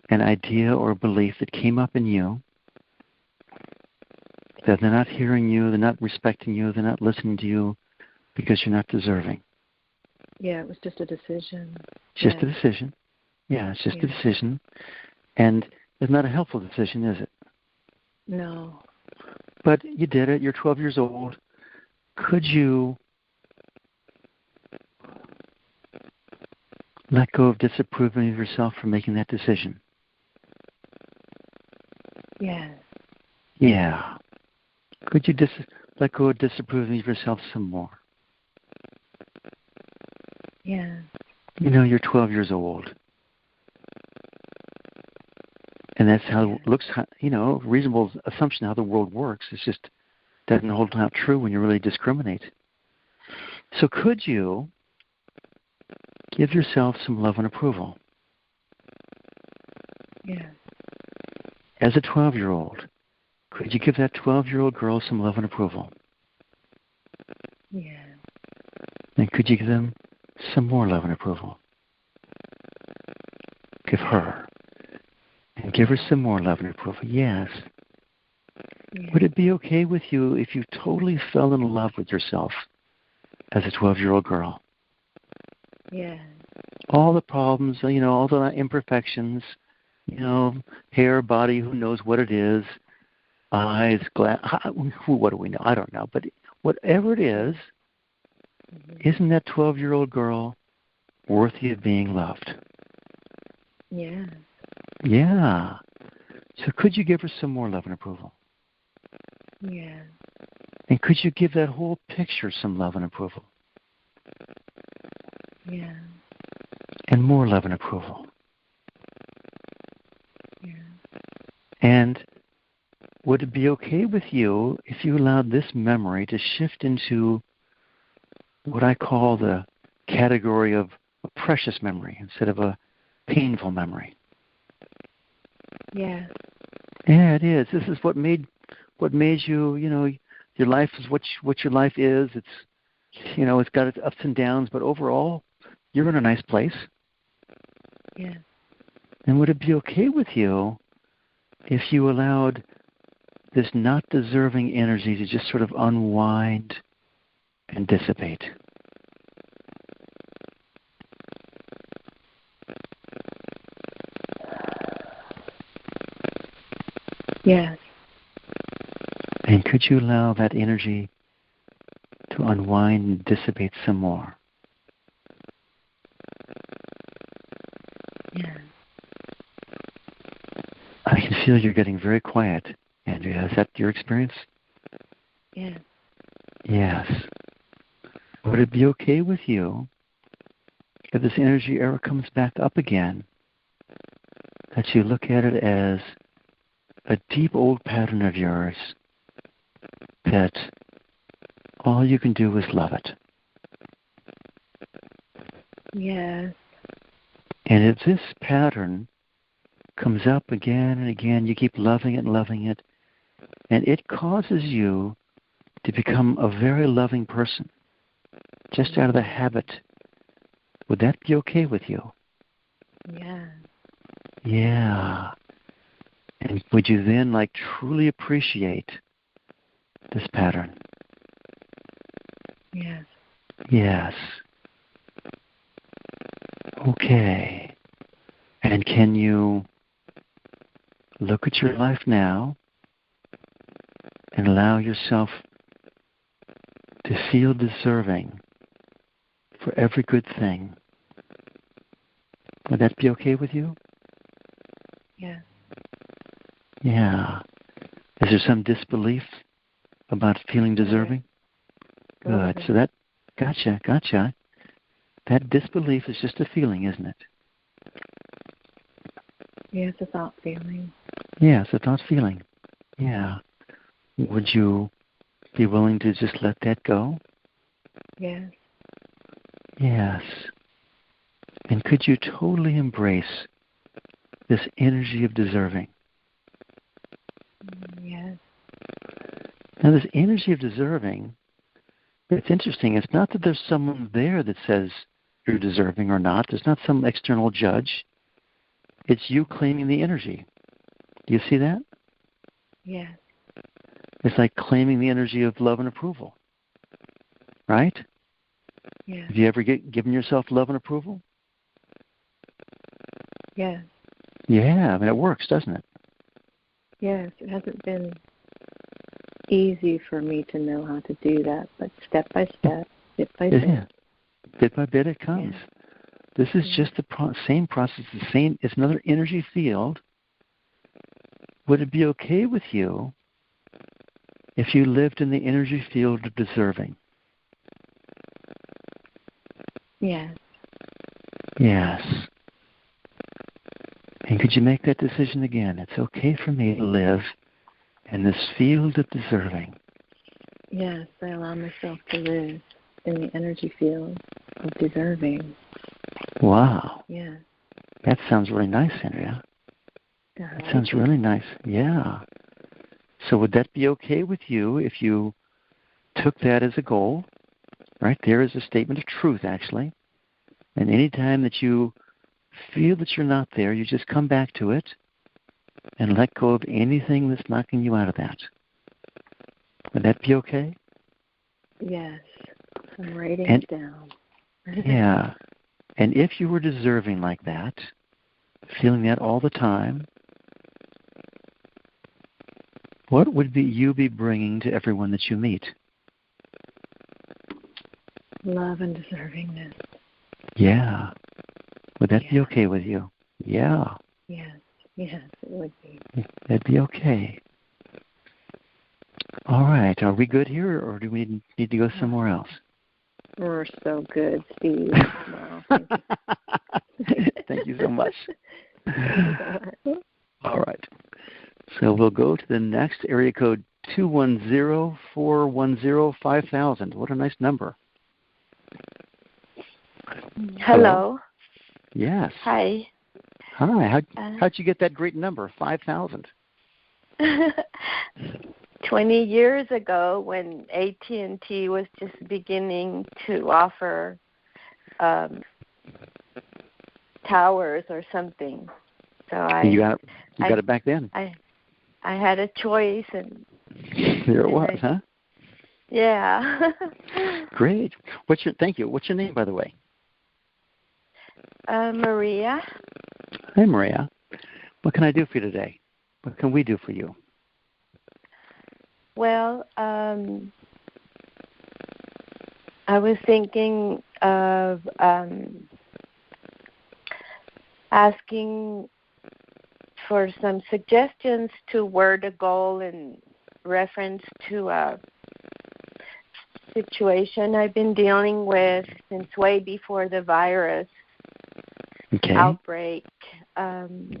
Speaker 1: an idea or belief that came up in you, that they're not hearing you, they're not respecting you, they're not listening to you because you're not deserving.
Speaker 3: Yeah, it was just a decision.
Speaker 1: Just a decision. Yeah, it's just a decision. And it's not a helpful decision, is it?
Speaker 3: No.
Speaker 1: But you did it. You're 12 years old. Could you let go of disapproving of yourself for making that decision?
Speaker 3: Yes.
Speaker 1: Yeah. Could you let go of disapproving of yourself some more?
Speaker 3: Yeah.
Speaker 1: You know, you're 12 years old. And that's how it looks, reasonable assumption how the world works. It just doesn't hold out true when you really discriminate. So could you give yourself some love and approval?
Speaker 3: Yeah.
Speaker 1: As a 12-year-old, could you give that 12-year-old girl some love and approval?
Speaker 3: Yeah.
Speaker 1: And could you give them some more love and approval? Give her. And give her some more love and approval. Yes. Yeah. Would it be okay with you if you totally fell in love with yourself as a 12-year-old girl?
Speaker 3: Yeah.
Speaker 1: All the problems, all the imperfections, hair, body, who knows what it is, eyes, glass, what do we know? I don't know. But whatever it is, isn't that 12-year-old girl worthy of being loved?
Speaker 3: Yeah.
Speaker 1: Yeah. So could you give her some more love and approval?
Speaker 3: Yeah.
Speaker 1: And could you give that whole picture some love and approval?
Speaker 3: Yeah.
Speaker 1: And more love and approval.
Speaker 3: Yeah.
Speaker 1: And would it be okay with you if you allowed this memory to shift into what I call the category of a precious memory instead of a painful memory?
Speaker 3: Yeah.
Speaker 1: Yeah, it is. This is what made you, your life is what your life is. It's, it's got its ups and downs, but overall, you're in a nice place.
Speaker 3: Yeah.
Speaker 1: And would it be okay with you if you allowed this not deserving energy to just sort of unwind and dissipate?
Speaker 3: Yes.
Speaker 1: And could you allow that energy to unwind and dissipate some more?
Speaker 3: Yeah.
Speaker 1: I can feel you're getting very quiet, Andrea. Is that your experience?
Speaker 3: Yeah.
Speaker 1: Yes. Would it be okay with you if this energy ever comes back up again, that you look at it as a deep old pattern of yours that all you can do is love it?
Speaker 3: Yes.
Speaker 1: And if this pattern comes up again and again, you keep loving it, and it causes you to become a very loving person, just out of the habit, would that be okay with you?
Speaker 3: Yeah.
Speaker 1: Yeah. And would you then truly appreciate this pattern?
Speaker 3: Yes.
Speaker 1: Yes. Okay. And can you look at your life now and allow yourself to feel deserving for every good thing? Would that be okay with you?
Speaker 3: Yes.
Speaker 1: Yeah. Is there some disbelief about feeling deserving? Good. So that, gotcha. That disbelief is just a feeling, isn't it?
Speaker 3: Yes, a thought feeling.
Speaker 1: Yeah, it's a thought feeling. Yeah. Would you be willing to just let that go?
Speaker 3: Yes.
Speaker 1: Yes. And could you totally embrace this energy of deserving?
Speaker 3: Yes.
Speaker 1: Now, this energy of deserving, it's interesting. It's not that there's someone there that says you're deserving or not. There's not some external judge. It's you claiming the energy. Do you see that?
Speaker 3: Yes.
Speaker 1: It's like claiming the energy of love and approval. Right?
Speaker 3: Yes.
Speaker 1: Have you ever given yourself love and approval?
Speaker 3: Yes.
Speaker 1: Yeah, I mean, it works, doesn't it?
Speaker 3: Yes. It hasn't been easy for me to know how to do that, but step by step, bit by bit.
Speaker 1: Yeah. Bit by bit it comes.
Speaker 3: Yeah.
Speaker 1: This is just the same process, it's another energy field. Would it be okay with you if you lived in the energy field of deserving?
Speaker 3: Yes.
Speaker 1: Yes. And could you make that decision again? It's okay for me to live in this field of deserving.
Speaker 3: Yes, I allow myself to live in the energy field of deserving.
Speaker 1: Wow.
Speaker 3: Yeah.
Speaker 1: That sounds really nice, Andrea. That sounds really nice. Yeah. So would that be okay with you if you took that as a goal? Right there is a statement of truth, actually. And any time that you feel that you're not there, you just come back to it and let go of anything that's knocking you out of that. Would that be okay?
Speaker 3: Yes. I'm writing it down.
Speaker 1: Yeah. And if you were deserving like that, feeling that all the time, what would you be bringing to everyone that you meet?
Speaker 3: Love and deservingness.
Speaker 1: Yeah. Would that be okay with you? Yeah.
Speaker 3: Yes. Yes, it would be.
Speaker 1: That'd be okay. All right. Are we good here, or do we need to go somewhere else?
Speaker 3: We're so good, Steve. Wow. Thank you.
Speaker 1: Thank you so much. All right. So we'll go to the next area code 210-410-5000. What a nice number.
Speaker 3: Hello.
Speaker 1: Yes.
Speaker 3: Hi.
Speaker 1: Hi. How'd you get that great number, 5,000?
Speaker 3: 20 years ago, when AT&T was just beginning to offer towers or something, so
Speaker 1: you got it back then.
Speaker 3: I had a choice, and
Speaker 1: there it was, huh?
Speaker 3: Yeah.
Speaker 1: Great. Thank you. What's your name, by the way?
Speaker 3: Maria.
Speaker 1: Hi, Maria. What can I do for you today? What can we do for you?
Speaker 3: Well, I was thinking of asking for some suggestions to word a goal in reference to a situation I've been dealing with since way before the virus outbreak. I'm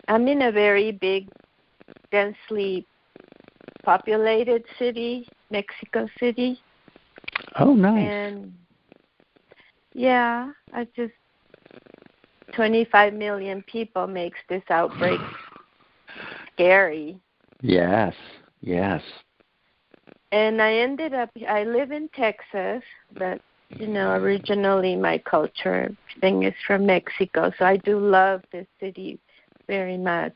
Speaker 3: in a very big, densely populated city, Mexico City.
Speaker 1: Oh, nice.
Speaker 3: And yeah, 25 million people makes this outbreak scary.
Speaker 1: Yes.
Speaker 3: And I live in Texas, but, originally my culture thing is from Mexico, so I do love this city very much.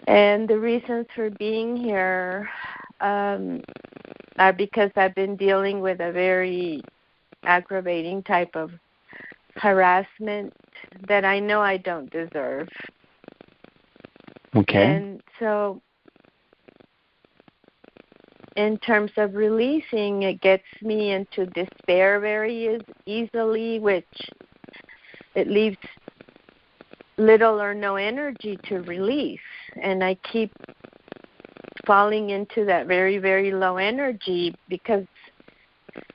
Speaker 3: And the reasons for being here are because I've been dealing with a very aggravating type of harassment that I know I don't deserve.
Speaker 1: Okay.
Speaker 3: And so in terms of releasing, it gets me into despair very easily, which it leaves little or no energy to release. And I keep falling into that very, very low energy because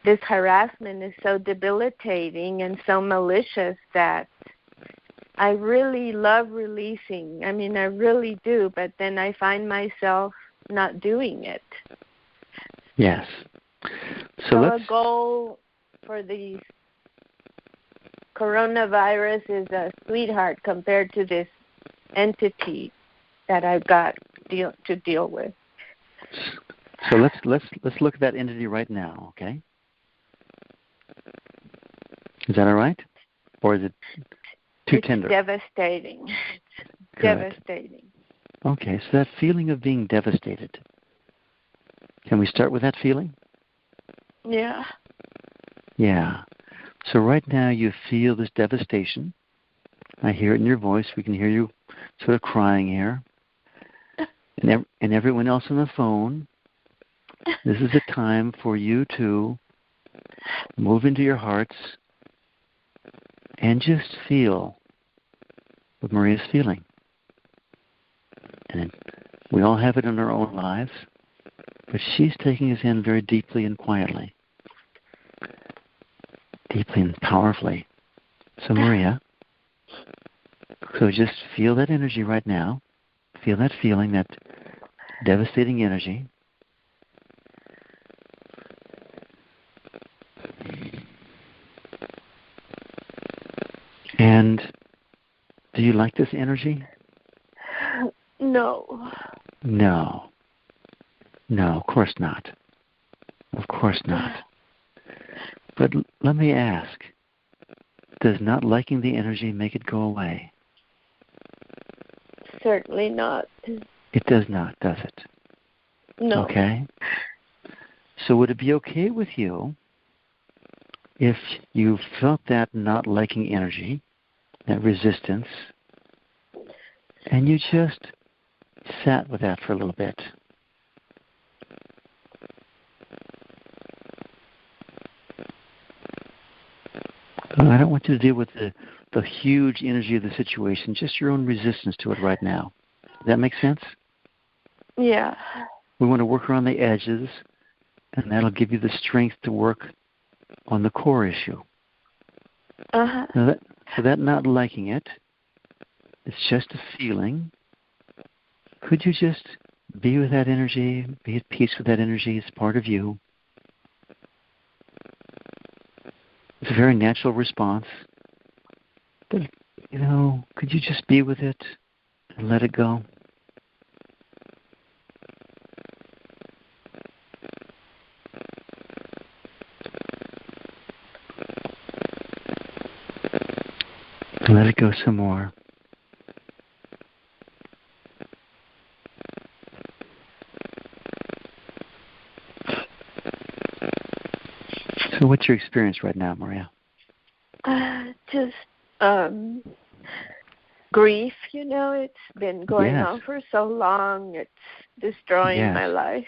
Speaker 3: this harassment is so debilitating and so malicious that I really love releasing. I mean, I really do, but then I find myself not doing it.
Speaker 1: Yes.
Speaker 3: So a goal for the coronavirus is a sweetheart compared to this entity that I've got to deal with.
Speaker 1: So let's look at that entity right now, okay? Is that all right? Or is it too tender?
Speaker 3: It's devastating. It's devastating.
Speaker 1: Okay, so that feeling of being devastated. Can we start with that feeling?
Speaker 3: Yeah.
Speaker 1: Yeah. So right now you feel this devastation. I hear it in your voice. We can hear you sort of crying here. And everyone else on the phone, this is a time for you to move into your hearts and just feel what Maria's feeling. And we all have it in our own lives, but she's taking us in very deeply and quietly, deeply and powerfully. So Maria, so just feel that energy right now. Feel that feeling, that devastating energy. And do you like this energy?
Speaker 3: No.
Speaker 1: No, of course not. Of course not. But let me ask, does not liking the energy make it go away?
Speaker 3: Certainly not.
Speaker 1: It does not, does it?
Speaker 3: No.
Speaker 1: Okay. So would it be okay with you if you felt that not liking energy, that resistance, and you just sat with that for a little bit? I don't want you to deal with the huge energy of the situation, just your own resistance to it right now. Does that make sense?
Speaker 3: Yeah.
Speaker 1: We want to work around the edges, and that'll give you the strength to work on the core issue.
Speaker 4: Uh-huh.
Speaker 1: So that not liking it, it's just a feeling. Could you just be with that energy, be at peace with that energy? It's part of you. It's a very natural response. But, could you just be with it and let it go? Let it go some more. So what's your experience right now, Maria?
Speaker 4: Just grief, it's been going on for so long. It's destroying my life.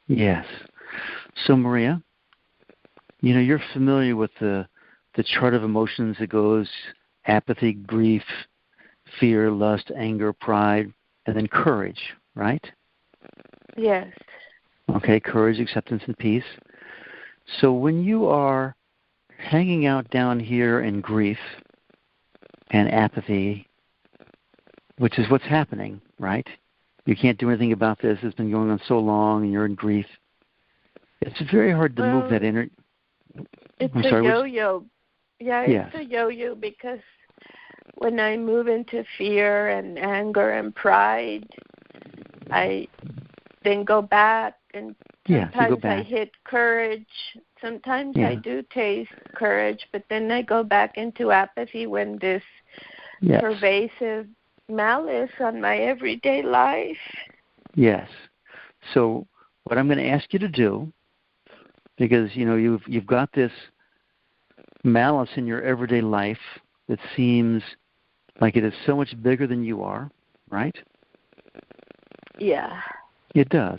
Speaker 1: Yes. So, Maria, you're familiar with the chart of emotions that goes apathy, grief, fear, lust, anger, pride, and then courage, right?
Speaker 4: Yes.
Speaker 1: Okay, courage, acceptance, and peace. So when you are hanging out down here in grief and apathy, which is what's happening, right? You can't do anything about this. It's been going on so long, and you're in grief. It's very hard to move that energy.
Speaker 4: It's a yo-yo. It's a yo-yo because when I move into fear and anger and pride, I then go back, and sometimes I hit courage. Sometimes I do taste courage, but then I go back into apathy when this pervasive malice on my everyday life.
Speaker 1: Yes. So what I'm going to ask you to do, because you've got this malice in your everyday life that seems like it is so much bigger than you are, right?
Speaker 4: Yeah.
Speaker 1: It does.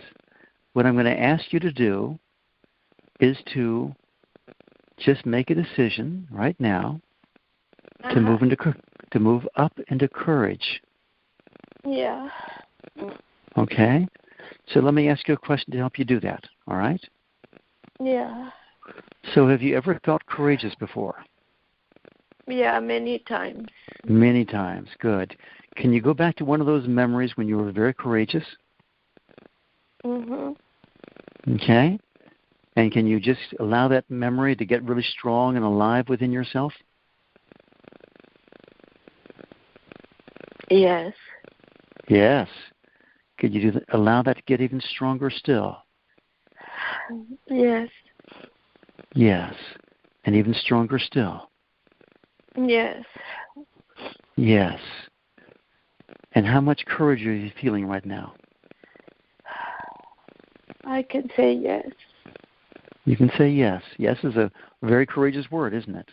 Speaker 1: What I'm going to ask you to do is to just make a decision right now to move up into courage.
Speaker 4: Yeah.
Speaker 1: Okay? So let me ask you a question to help you do that, all right?
Speaker 4: Yeah.
Speaker 1: So have you ever felt courageous before?
Speaker 4: Yeah, many times.
Speaker 1: Many times. Good. Can you go back to one of those memories when you were very courageous?
Speaker 4: Mhm.
Speaker 1: Okay? And can you just allow that memory to get really strong and alive within yourself?
Speaker 4: Yes.
Speaker 1: Yes. Could you allow that to get even stronger still?
Speaker 4: Yes.
Speaker 1: Yes. And even stronger still?
Speaker 4: Yes.
Speaker 1: Yes. And how much courage are you feeling right now?
Speaker 4: I can say yes.
Speaker 1: You can say yes. Yes is a very courageous word, isn't it?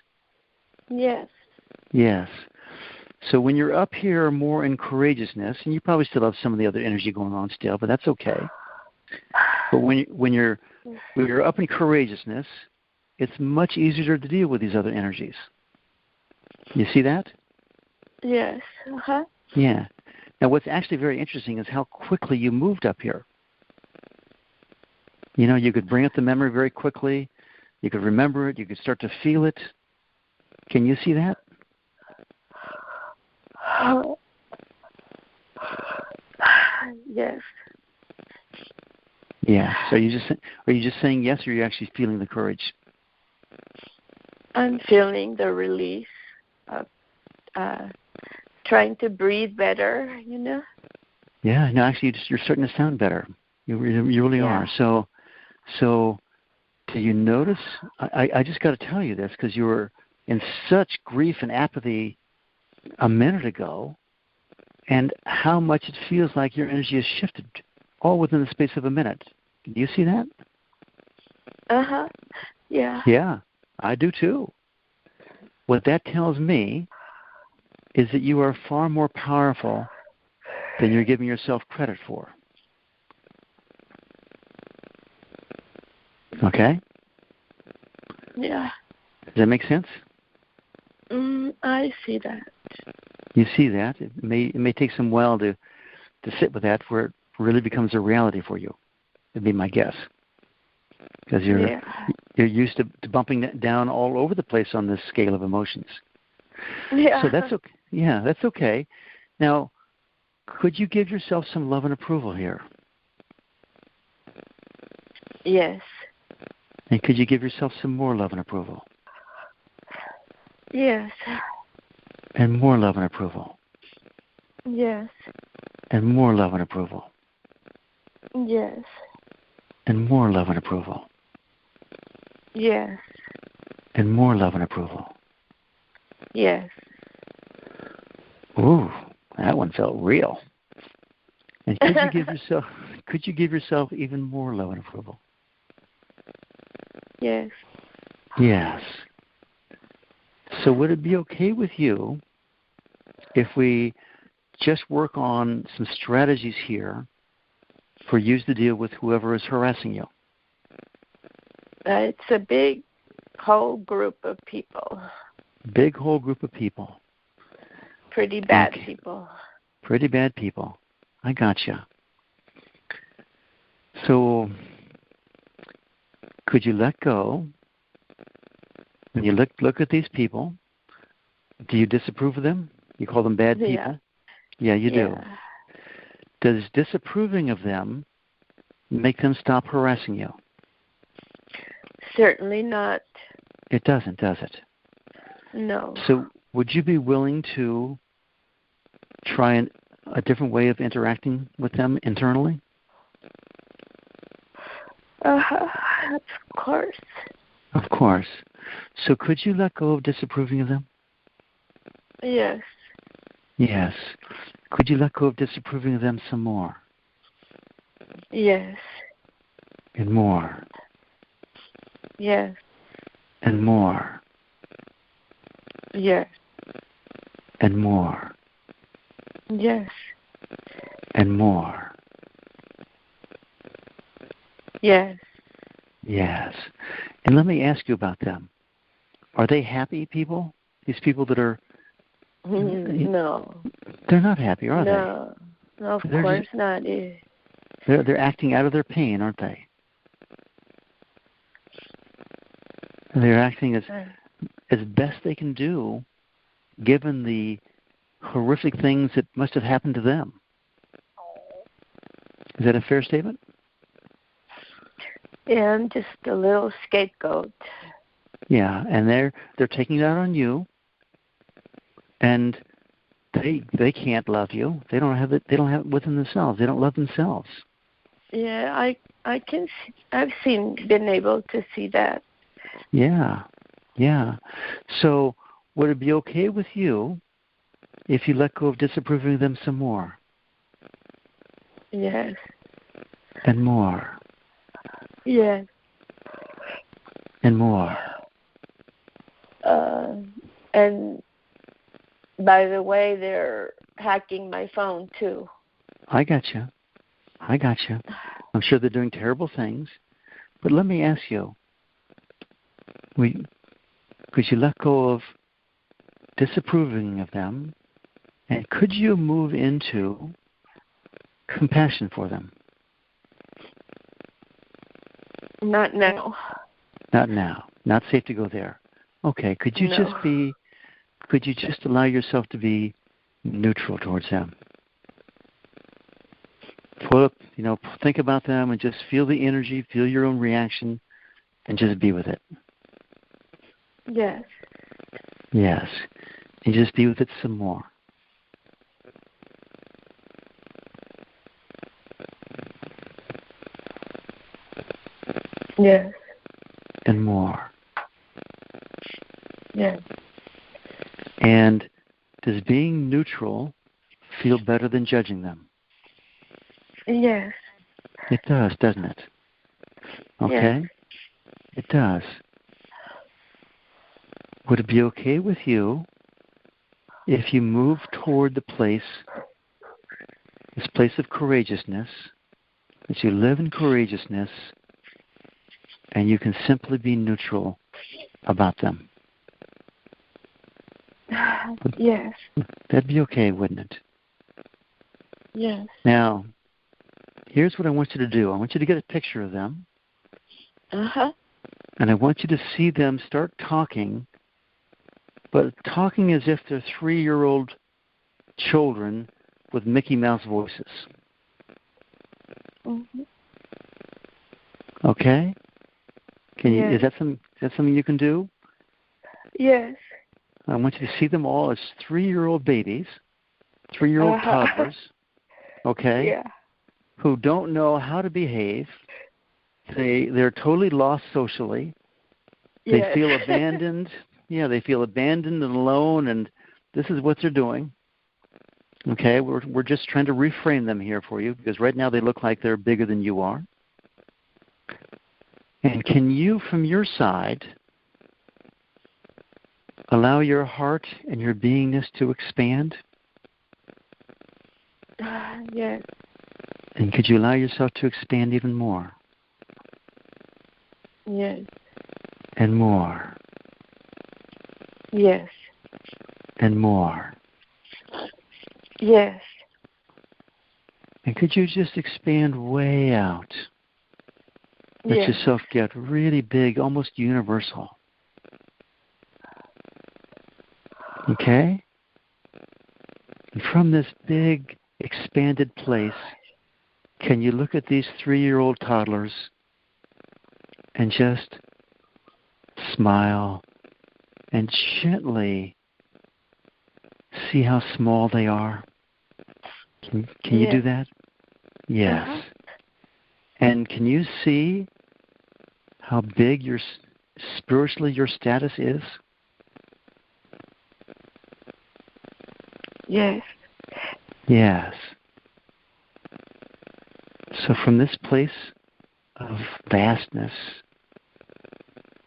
Speaker 4: Yes.
Speaker 1: Yes. So when you're up here more in courageousness, and you probably still have some of the other energy going on still, but that's okay. But when you're up in courageousness, it's much easier to deal with these other energies. You see that?
Speaker 4: Yes. Uh-huh.
Speaker 1: Yeah. Now what's actually very interesting is how quickly you moved up here. You could bring up the memory very quickly. You could remember it. You could start to feel it. Can you see that?
Speaker 4: Yes.
Speaker 1: Yeah. So are you just saying yes, or are you actually feeling the courage?
Speaker 4: I'm feeling the release of trying to breathe better,
Speaker 1: Yeah. No, actually, you're starting to sound better. You really are. So do you notice? I just got to tell you this because you were in such grief and apathy a minute ago, and how much it feels like your energy has shifted all within the space of a minute. Do you see that?
Speaker 4: Uh-huh. Yeah.
Speaker 1: Yeah, I do too. What that tells me is that you are far more powerful than you're giving yourself credit for. Okay?
Speaker 4: Yeah.
Speaker 1: Does that make sense?
Speaker 4: I see that.
Speaker 1: You see that. It may take some while to sit with that where it really becomes a reality for you. would be my guess. Because you're used to bumping down all over the place on this scale of emotions.
Speaker 4: Yeah.
Speaker 1: So that's okay. Yeah, that's okay. Now, could you give yourself some love and approval here?
Speaker 4: Yes.
Speaker 1: And could you give yourself some more love and approval?
Speaker 4: Yes.
Speaker 1: And more love and approval?
Speaker 4: Yes.
Speaker 1: And more love and approval?
Speaker 4: Yes.
Speaker 1: And more love and approval?
Speaker 4: Yes.
Speaker 1: And more love and approval?
Speaker 4: Yes.
Speaker 1: Ooh, that one felt real. And could you give yourself even more love and approval?
Speaker 4: Yes.
Speaker 1: Yes. So would it be okay with you if we just work on some strategies here for you to deal with whoever is harassing you?
Speaker 4: It's a big whole group of people.
Speaker 1: Big whole group of people.
Speaker 4: Pretty bad people.
Speaker 1: Pretty bad people. I gotcha. So could you let go? When you look at these people, do you disapprove of them? You call them bad people? Yeah, you do. Does disapproving of them make them stop harassing you?
Speaker 4: Certainly not.
Speaker 1: It doesn't, does it?
Speaker 4: No.
Speaker 1: So would you be willing to try a different way of interacting with them internally?
Speaker 4: Of course.
Speaker 1: Of course. So could you let go of disapproving of them?
Speaker 4: Yes.
Speaker 1: Yes. Could you let go of disapproving of them some more?
Speaker 4: Yes.
Speaker 1: And more?
Speaker 4: Yes.
Speaker 1: And more?
Speaker 4: Yes.
Speaker 1: And more?
Speaker 4: Yes.
Speaker 1: And more?
Speaker 4: Yes.
Speaker 1: Yes. And let me ask you about them. Are they happy people? These people that are...
Speaker 4: No.
Speaker 1: They're not happy, are they?
Speaker 4: No, of course not.
Speaker 1: They're acting out of their pain, aren't they? They're acting as best they can do, given the horrific things that must have happened to them. Is that a fair statement?
Speaker 4: Yeah, I'm just a little scapegoat.
Speaker 1: Yeah, and they're taking it out on you, and they can't love you. They don't have it. They don't have it within themselves. They don't love themselves.
Speaker 4: Yeah, I've been able to see that.
Speaker 1: Yeah, yeah. So would it be okay with you if you let go of disapproving of them some more?
Speaker 4: Yes.
Speaker 1: And more?
Speaker 4: Yes.
Speaker 1: And more?
Speaker 4: And by the way, they're hacking my phone too.
Speaker 1: I gotcha. I'm sure they're doing terrible things. But let me ask you, could you let go of disapproving of them, and could you move into compassion for them?
Speaker 4: Not now.
Speaker 1: Not now. Not safe to go there. Okay. Could you just allow yourself to be neutral towards them? Think about them and just feel the energy, feel your own reaction, and just be with it.
Speaker 4: Yes.
Speaker 1: Yes. And just be with it some more.
Speaker 4: Yes.
Speaker 1: And more.
Speaker 4: Yes.
Speaker 1: And does being neutral feel better than judging them?
Speaker 4: Yes.
Speaker 1: It does, doesn't it? Okay? Yes. It does. Would it be okay with you if you move toward this place of courageousness, that you live in courageousness, and you can simply be neutral about them?
Speaker 4: Yes.
Speaker 1: That'd be okay, wouldn't it?
Speaker 4: Yes.
Speaker 1: Now, here's what I want you to do. I want you to get a picture of them.
Speaker 4: Uh-huh.
Speaker 1: And I want you to see them start talking, but talking as if they're 3-year-old children with Mickey Mouse voices.
Speaker 4: Mm-hmm.
Speaker 1: Okay?
Speaker 4: Yes.
Speaker 1: Is that something you can do?
Speaker 4: Yes.
Speaker 1: I want you to see them all as 3-year-old babies, 3-year-old toddlers, okay?
Speaker 4: Yeah.
Speaker 1: Who don't know how to behave. They're totally lost socially. They
Speaker 4: Yes.
Speaker 1: feel abandoned. Yeah, they feel abandoned and alone, and this is what they're doing. Okay, we're just trying to reframe them here for you, because right now they look like they're bigger than you are. And can you, from your side, allow your heart and your beingness to expand?
Speaker 4: Yes.
Speaker 1: And could you allow yourself to expand even more?
Speaker 4: Yes.
Speaker 1: And more.
Speaker 4: Yes.
Speaker 1: And more.
Speaker 4: Yes.
Speaker 1: And could you just expand way out? Let
Speaker 4: Yes.
Speaker 1: yourself get really big, almost universal. Okay? And from this big, expanded place, can you look at these 3-year-old toddlers and just smile and gently see how small they are? Can you do that? Yes.
Speaker 4: Uh-huh.
Speaker 1: And can you see how big spiritually your status is?
Speaker 4: Yes.
Speaker 1: Yes. So from this place of vastness,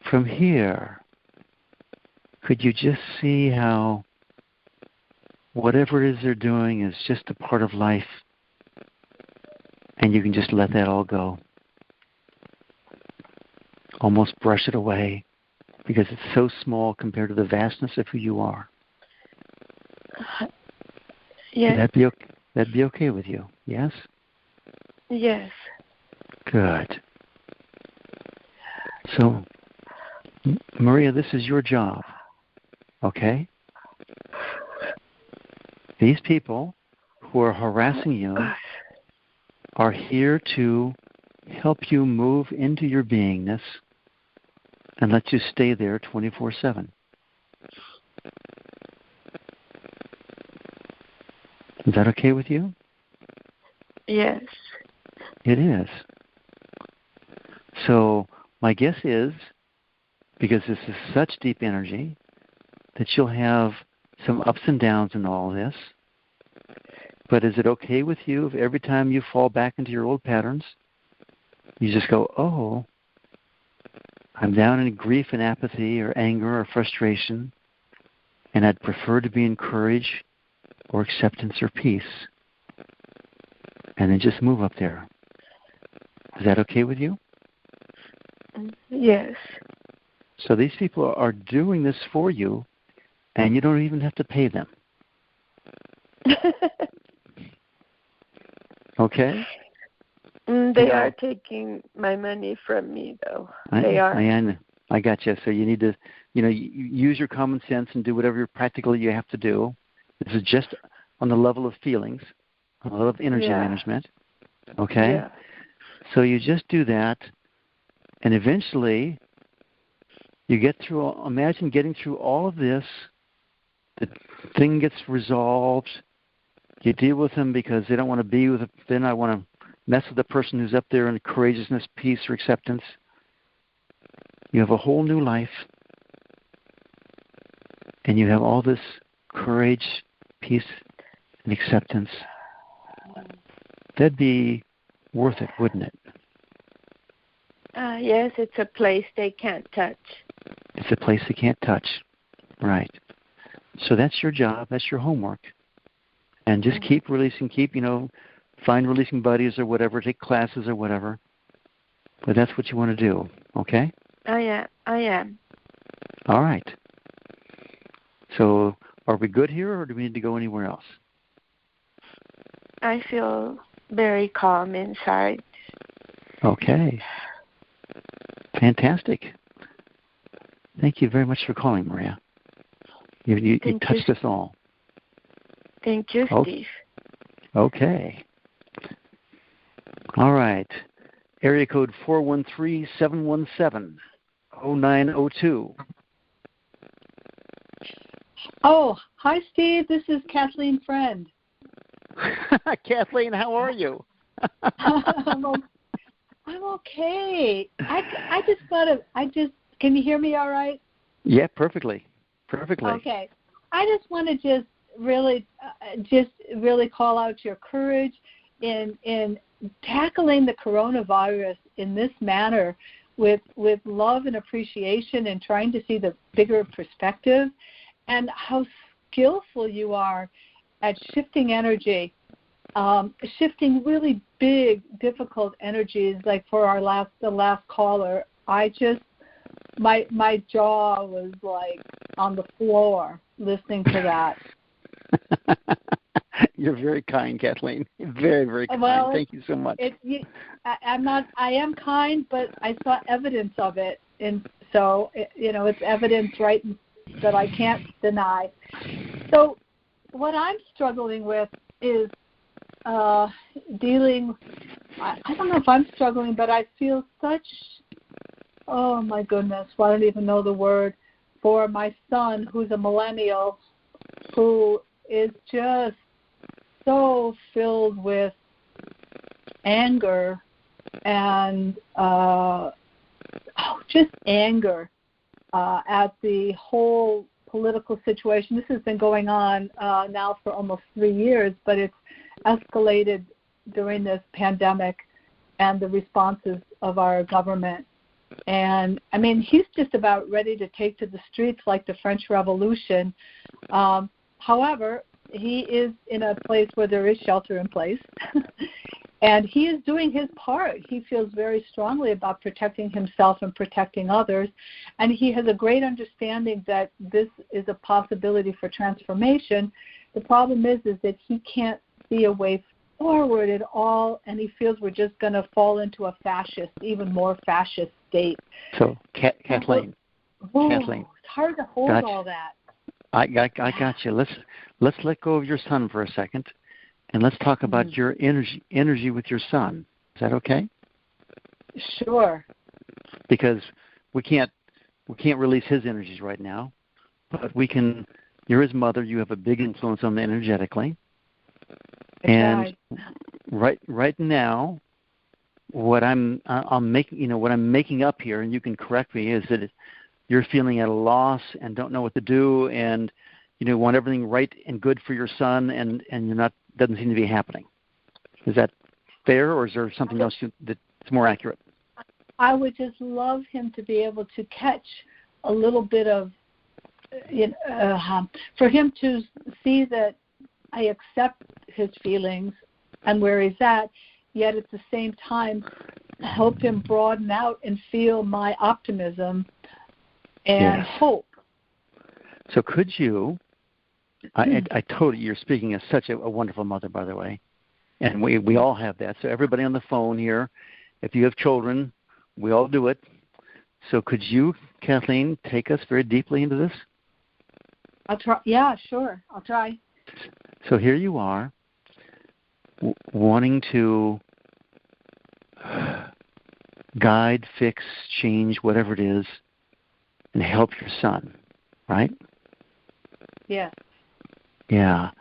Speaker 1: from here, could you just see how whatever it is they're doing is just a part of life, and you can just let that all go? Almost brush it away, because it's so small compared to the vastness of who you are.
Speaker 4: Yes.
Speaker 1: That'd be okay with you, yes?
Speaker 4: Yes.
Speaker 1: Good. So, Maria, this is your job, okay? These people who are harassing you are here to help you move into your beingness and let you stay there 24/7. Is that okay with you?
Speaker 4: Yes.
Speaker 1: It is. So my guess is, because this is such deep energy, that you'll have some ups and downs in all of this. But is it okay with you if every time you fall back into your old patterns, you just go, oh, I'm down in grief and apathy or anger or frustration, and I'd prefer to be in courage or acceptance or peace. And then just move up there. Is that okay with you?
Speaker 4: Yes.
Speaker 1: So these people are doing this for you, and you don't even have to pay them. Okay?
Speaker 4: They are taking my money from me, though. They are.
Speaker 1: I got you. So you need to, use your common sense and do whatever practically you have to do. This is just on the level of feelings, on the level of energy management. Okay?
Speaker 4: Yeah.
Speaker 1: So you just do that, and eventually you get through, imagine getting through all of this, the thing gets resolved, you deal with them because they don't want to be with, they don't want to mess with the person who's up there in courageousness, peace, or acceptance. You have a whole new life, and you have all this courage, peace, and acceptance. That'd be worth it, wouldn't it?
Speaker 4: Yes, it's a place they can't touch.
Speaker 1: It's a place they can't touch. Right. So that's your job. That's your homework. And just keep releasing, find releasing buddies or whatever, take classes or whatever. But that's what you want to do, okay?
Speaker 4: I am.
Speaker 1: All right. So are we good here, or do we need to go anywhere else?
Speaker 4: I feel very calm inside.
Speaker 1: Okay. Fantastic. Thank you very much for calling, Maria. You touched us all.
Speaker 4: Thank you, Steve.
Speaker 1: Okay. All right. Area code 413-717-0902.
Speaker 5: Oh, hi, Steve. This is Kathleen Friend.
Speaker 1: Kathleen, how are you?
Speaker 5: I'm okay. Can you hear me all right?
Speaker 1: Yeah, perfectly.
Speaker 5: Okay. I just want to just really call out your courage in tackling the coronavirus in this manner with love and appreciation and trying to see the bigger perspective, and how skillful you are at shifting energy, shifting really big, difficult energies. Like for the last caller, my jaw was like on the floor listening to that.
Speaker 1: You're very kind, Kathleen. Very, very kind.
Speaker 5: Well,
Speaker 1: thank you so much.
Speaker 5: I am kind, but I saw evidence of it, and so it's evidence, right, that I can't deny. So what I'm struggling with is dealing. I don't know if I'm struggling, but I feel such. Oh my goodness! Well, I don't even know the word for my son, who's a millennial, who is just so filled with anger and just anger at the whole political situation. This has been going on now for almost 3 years, but it's escalated during this pandemic and the responses of our government. And, I mean, he's just about ready to take to the streets like the French Revolution. However, he is in a place where there is shelter in place, and he is doing his part. He feels very strongly about protecting himself and protecting others, and he has a great understanding that this is a possibility for transformation. The problem is that he can't see a way forward at all, and he feels we're just going to fall into a fascist, even more fascist state.
Speaker 1: So, Kathleen.
Speaker 5: It's hard to hold all that.
Speaker 1: I got you. Let's let go of your son for a second, and let's talk about your energy with your son. Is that okay?
Speaker 5: Sure.
Speaker 1: Because we can't release his energies right now, but we can. You're his mother. You have a big influence on them energetically, and right now, what I'm making up here, and you can correct me, is that you're feeling at a loss and don't know what to do, and want everything right and good for your son, and doesn't seem to be happening. Is that fair, or is there something else that's more accurate?
Speaker 5: I would just love him to be able to catch a little bit of, for him to see that I accept his feelings and where he's at, yet at the same time help him broaden out and feel my optimism and hope.
Speaker 1: So could you, I totally, you're speaking as such a wonderful mother, by the way, and we all have that. So everybody on the phone here, if you have children, we all do it. So could you, Kathleen, take us very deeply into this?
Speaker 5: I'll try. Yeah, sure. I'll try.
Speaker 1: So here you are, wanting to guide, fix, change, whatever it is, and help your son, right?
Speaker 5: Yes.
Speaker 1: Yeah.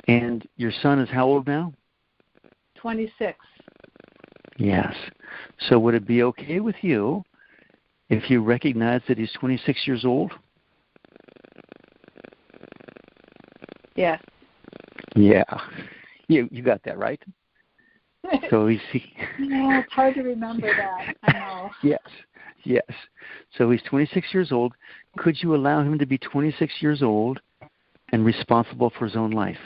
Speaker 1: And your son is how old now?
Speaker 5: 26.
Speaker 1: Yes. So would it be okay with you if you recognize that he's 26 years old?
Speaker 5: Yes.
Speaker 1: Yeah. You got that, right? So
Speaker 5: yeah, it's hard to remember that. I know.
Speaker 1: Yes. So he's 26 years old. Could you allow him to be 26 years old and responsible for his own life?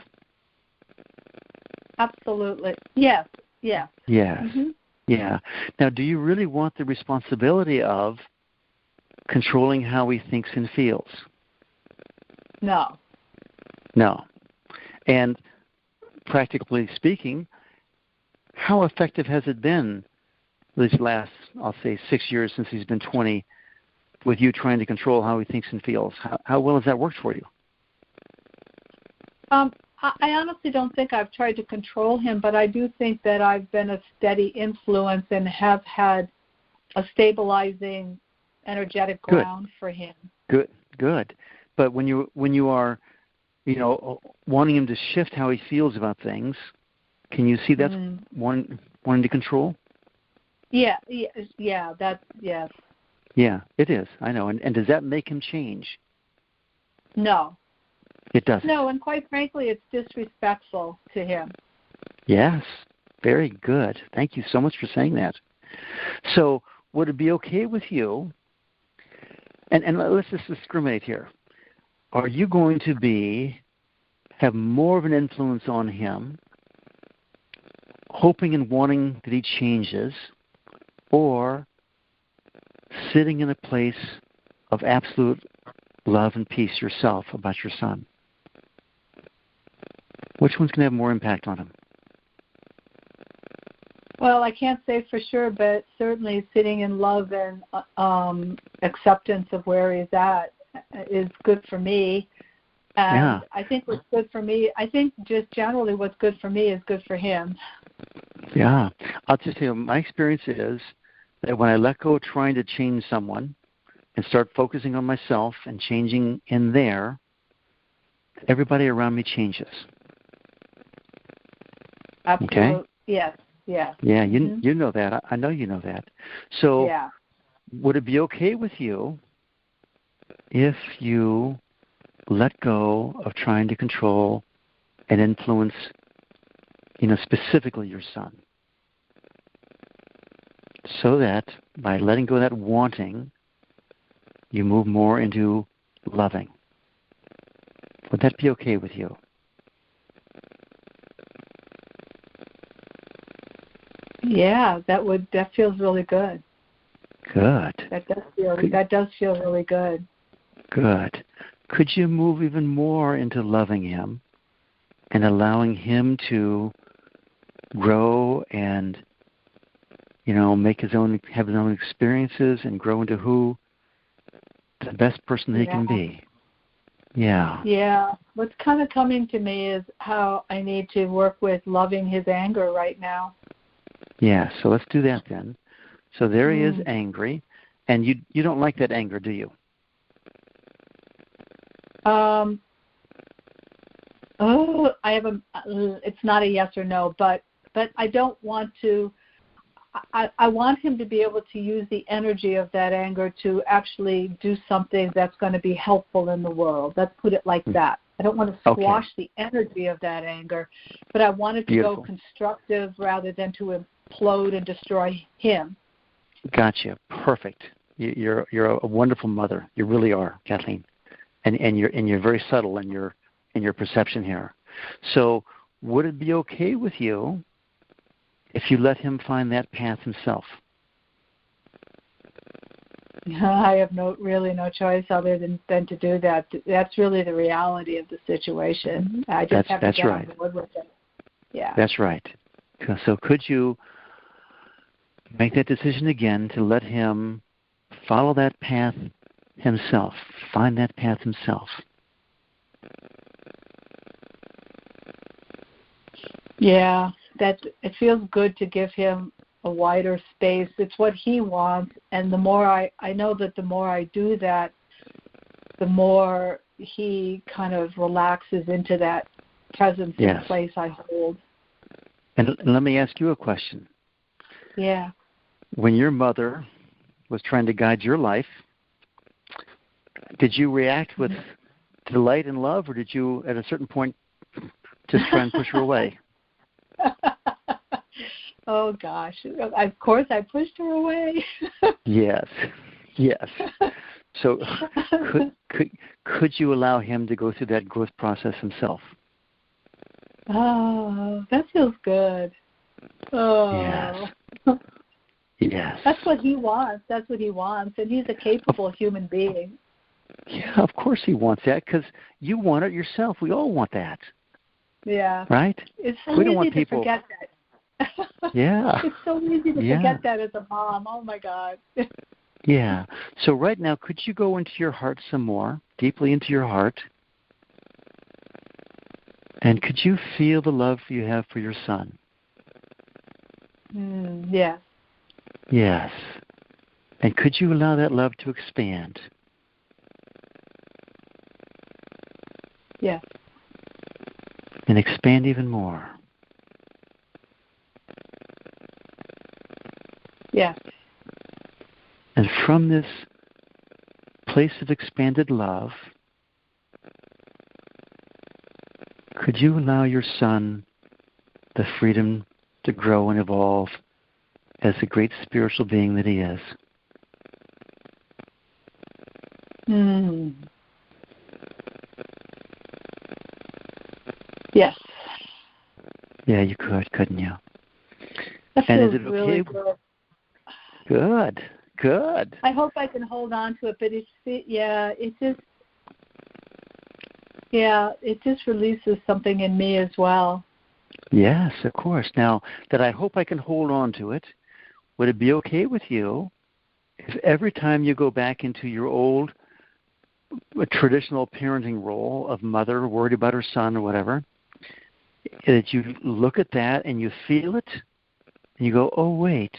Speaker 5: Absolutely. Yes.
Speaker 1: Yes.
Speaker 5: Mm-hmm.
Speaker 1: Yeah. Now, do you really want the responsibility of controlling how he thinks and feels?
Speaker 5: No.
Speaker 1: And practically speaking, how effective has it been these last, I'll say, 6 years since he's been 20, with you trying to control how he thinks and feels? How well has that worked for you?
Speaker 5: I honestly don't think I've tried to control him, but I do think that I've been a steady influence and have had a stabilizing, energetic ground for him.
Speaker 1: Good. But when you are, wanting him to shift how he feels about things, can you see that's wanting to control?
Speaker 5: Yeah, that's, yes.
Speaker 1: Yeah, it is. I know. And does that make him change?
Speaker 5: No.
Speaker 1: It doesn't.
Speaker 5: No, and quite frankly, it's disrespectful to him.
Speaker 1: Yes, very good. Thank you so much for saying that. So would it be okay with you, and let's just discriminate here, are you going to have more of an influence on him, hoping and wanting that he changes, or sitting in a place of absolute love and peace yourself about your son? Which one's going to have more impact on him?
Speaker 5: Well, I can't say for sure, but certainly sitting in love and acceptance of where he's at is good for me. And I think what's good for me, I think just generally what's good for me is good for him.
Speaker 1: Yeah. I'll just tell you, my experience is that when I let go of trying to change someone and start focusing on myself and changing in there, everybody around me changes.
Speaker 5: Absolutely.
Speaker 1: Okay?
Speaker 5: Yes.
Speaker 1: Yeah, you know that. I know you know that. So would it be okay with you if you let go of trying to control and influence, specifically your son? So that by letting go of that wanting, you move more into loving. Would that be okay with you?
Speaker 5: Yeah, that feels really good.
Speaker 1: Good.
Speaker 5: That does feel really good.
Speaker 1: Good. Could you move even more into loving him and allowing him to grow and have his own experiences and grow into who the best person that he can be? Yeah.
Speaker 5: Yeah. What's kind of coming to me is how I need to work with loving his anger right now.
Speaker 1: Yeah, so let's do that then. So there he is, angry, and you don't like that anger, do you?
Speaker 5: It's not a yes or no, but I don't want to. I want him to be able to use the energy of that anger to actually do something that's going to be helpful in the world. Let's put it like that. I don't want to squash the energy of that anger, but I want it to go constructive rather than to implode and destroy him.
Speaker 1: Gotcha. Perfect. You're a wonderful mother. You really are, Kathleen, and you're very subtle in your perception here. So, would it be okay with you if you let him find that path himself?
Speaker 5: I have no choice other than to do that. That's really the reality of the situation. I just have to get on board with it. Yeah.
Speaker 1: That's right. So could you make that decision again to let him follow that path himself, find that path himself?
Speaker 5: Yeah, that it feels good to give him a wider space. It's what he wants, and the more I know that the more I do that, the more he kind of relaxes into that presence and place I hold.
Speaker 1: And let me ask you a question.
Speaker 5: Yeah.
Speaker 1: When your mother was trying to guide your life, did you react with delight and love, or did you, at a certain point, just try and push her away?
Speaker 5: Oh, gosh. Of course, I pushed her away.
Speaker 1: Yes. So could you allow him to go through that growth process himself?
Speaker 5: Oh, that feels good. Oh.
Speaker 1: Yes.
Speaker 5: That's what he wants. And he's a capable human being.
Speaker 1: Yeah, of course he wants that, because you want it yourself. We all want that.
Speaker 5: Yeah.
Speaker 1: Right?
Speaker 5: It's so
Speaker 1: we don't
Speaker 5: easy
Speaker 1: want people
Speaker 5: to forget that.
Speaker 1: Yeah.
Speaker 5: It's so easy to forget that as a mom. Oh, my God.
Speaker 1: Yeah. So right now, could you go into your heart some more, deeply into your heart? And could you feel the love you have for your son?
Speaker 5: Yes.
Speaker 1: Yes. And could you allow that love to expand?
Speaker 5: Yes.
Speaker 1: And expand even more.
Speaker 5: Yes.
Speaker 1: And from this place of expanded love, could you allow your son the freedom to grow and evolve as the great spiritual being that he is?
Speaker 5: Yes.
Speaker 1: Yeah, you could, couldn't you?
Speaker 5: That
Speaker 1: and
Speaker 5: feels
Speaker 1: is it okay?
Speaker 5: Really good.
Speaker 1: Good.
Speaker 5: I hope I can hold on to it, but it just releases something in me as well.
Speaker 1: Yes, of course. Now, that I hope I can hold on to it, would it be okay with you if every time you go back into your old traditional parenting role of mother worried about her son or whatever, that you look at that and you feel it and you go, oh, wait,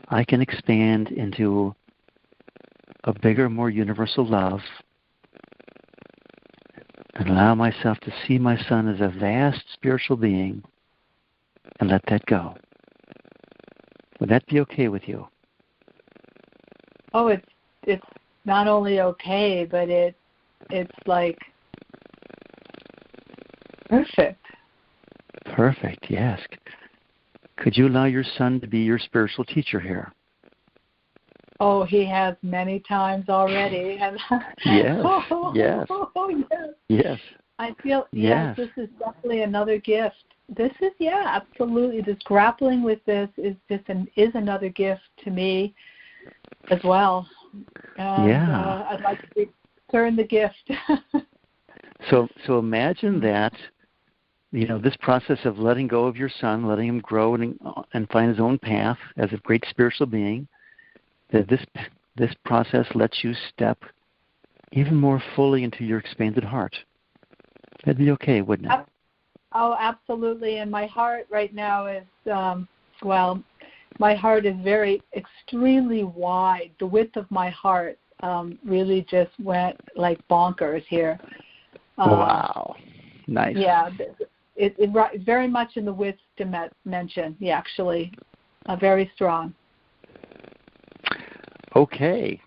Speaker 1: I can expand into a bigger, more universal love and allow myself to see my son as a vast spiritual being and let that go. Would that be okay with you?
Speaker 5: Oh, it's not only okay, but it's like perfect.
Speaker 1: Perfect, yes. Could you allow your son to be your spiritual teacher here?
Speaker 5: Oh, he has many times already.
Speaker 1: Yes, yes. Yes.
Speaker 5: I feel, yes, this is definitely another gift. This is, absolutely. Just grappling with this is another gift to me as well. And, I'd like to return the gift.
Speaker 1: So imagine that, this process of letting go of your son, letting him grow and find his own path as a great spiritual being, that this process lets you step even more fully into your expanded heart. That'd be okay, wouldn't it?
Speaker 5: Oh, absolutely. And my heart right now is, my heart is extremely wide. The width of my heart really just went like bonkers here.
Speaker 1: Wow. Nice.
Speaker 5: Yeah, it's very much in the width dimension, actually. Very strong.
Speaker 1: Okay.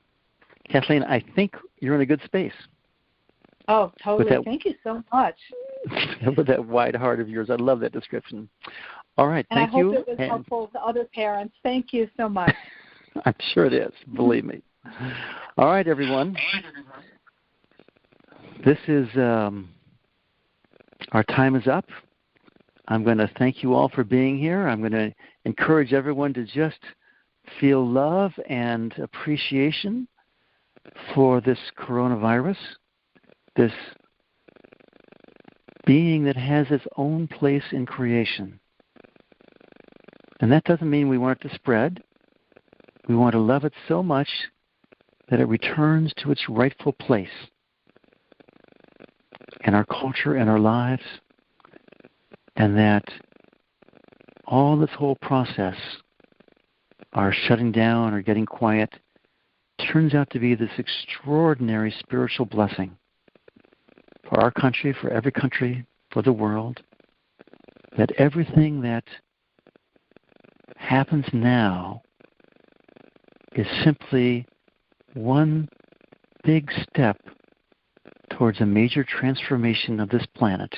Speaker 1: Kathleen, I think you're in a good space.
Speaker 5: Oh, totally. Thank you so much.
Speaker 1: With that wide heart of yours. I love that description. All right. Thank you.
Speaker 5: And I hope it was helpful to other parents. Thank you so much.
Speaker 1: I'm sure it is. Believe me. All right, everyone. This is our time is up. I'm going to thank you all for being here. I'm going to encourage everyone to just feel love and appreciation for this coronavirus, this being that has its own place in creation. And that doesn't mean we want it to spread. We want to love it so much that it returns to its rightful place in our culture and our lives, and that all this whole process, our shutting down or getting quiet, turns out to be this extraordinary spiritual blessing for our country, for every country, for the world, that everything that happens now is simply one big step towards a major transformation of this planet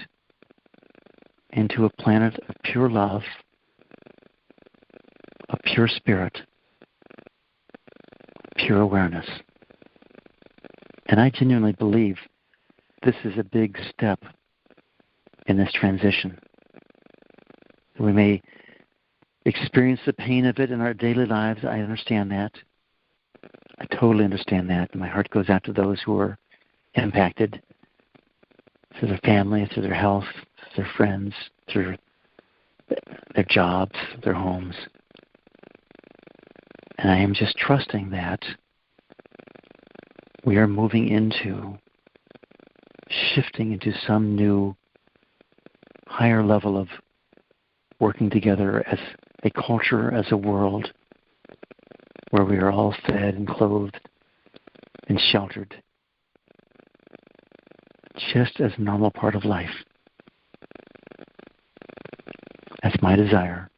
Speaker 1: into a planet of pure love, a pure spirit, pure awareness. And I genuinely believe this is a big step in this transition. We may experience the pain of it in our daily lives. I understand that. I totally understand that. My heart goes out to those who are impacted through their family, through their health, through their friends, through their jobs, their homes. And I am just trusting that we are moving into shifting into some new higher level of working together as a culture, as a world, where we are all fed and clothed and sheltered, just as a normal part of life. That's my desire.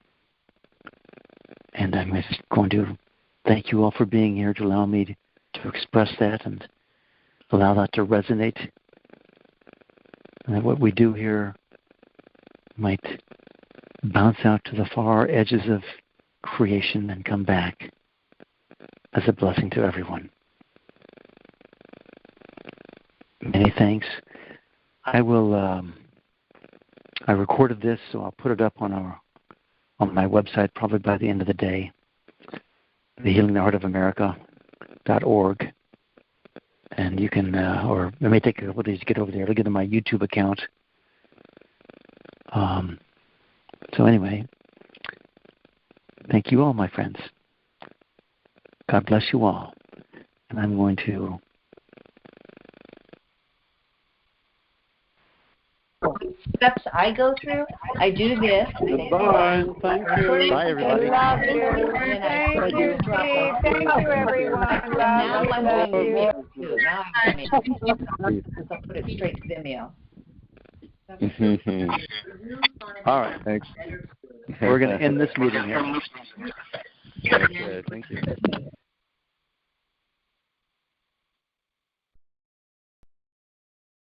Speaker 1: And I'm just going to thank you all for being here to allow me to express that and allow that to resonate. And that what we do here might bounce out to the far edges of creation and come back as a blessing to everyone. Many thanks. I recorded this, so I'll put it up on my website probably by the end of the day, thehealingtheheartofamerica.org. And you can, or it may take a couple of days to get over there. It'll get to my YouTube account. So anyway, thank you all, my friends. God bless you all. And I'm going to...
Speaker 2: steps I go through, I do this.
Speaker 6: Goodbye. Thank you.
Speaker 1: Bye, everybody.
Speaker 4: Love you. Thank you, Steve. Thank you, everyone.
Speaker 2: Now I'm
Speaker 4: Love
Speaker 2: doing
Speaker 4: you.
Speaker 2: video too. Now I'm doing it. I'll put it straight to Vimeo.
Speaker 1: All right.
Speaker 6: Thanks.
Speaker 1: We're going to end this meeting here.
Speaker 6: Okay, thank you.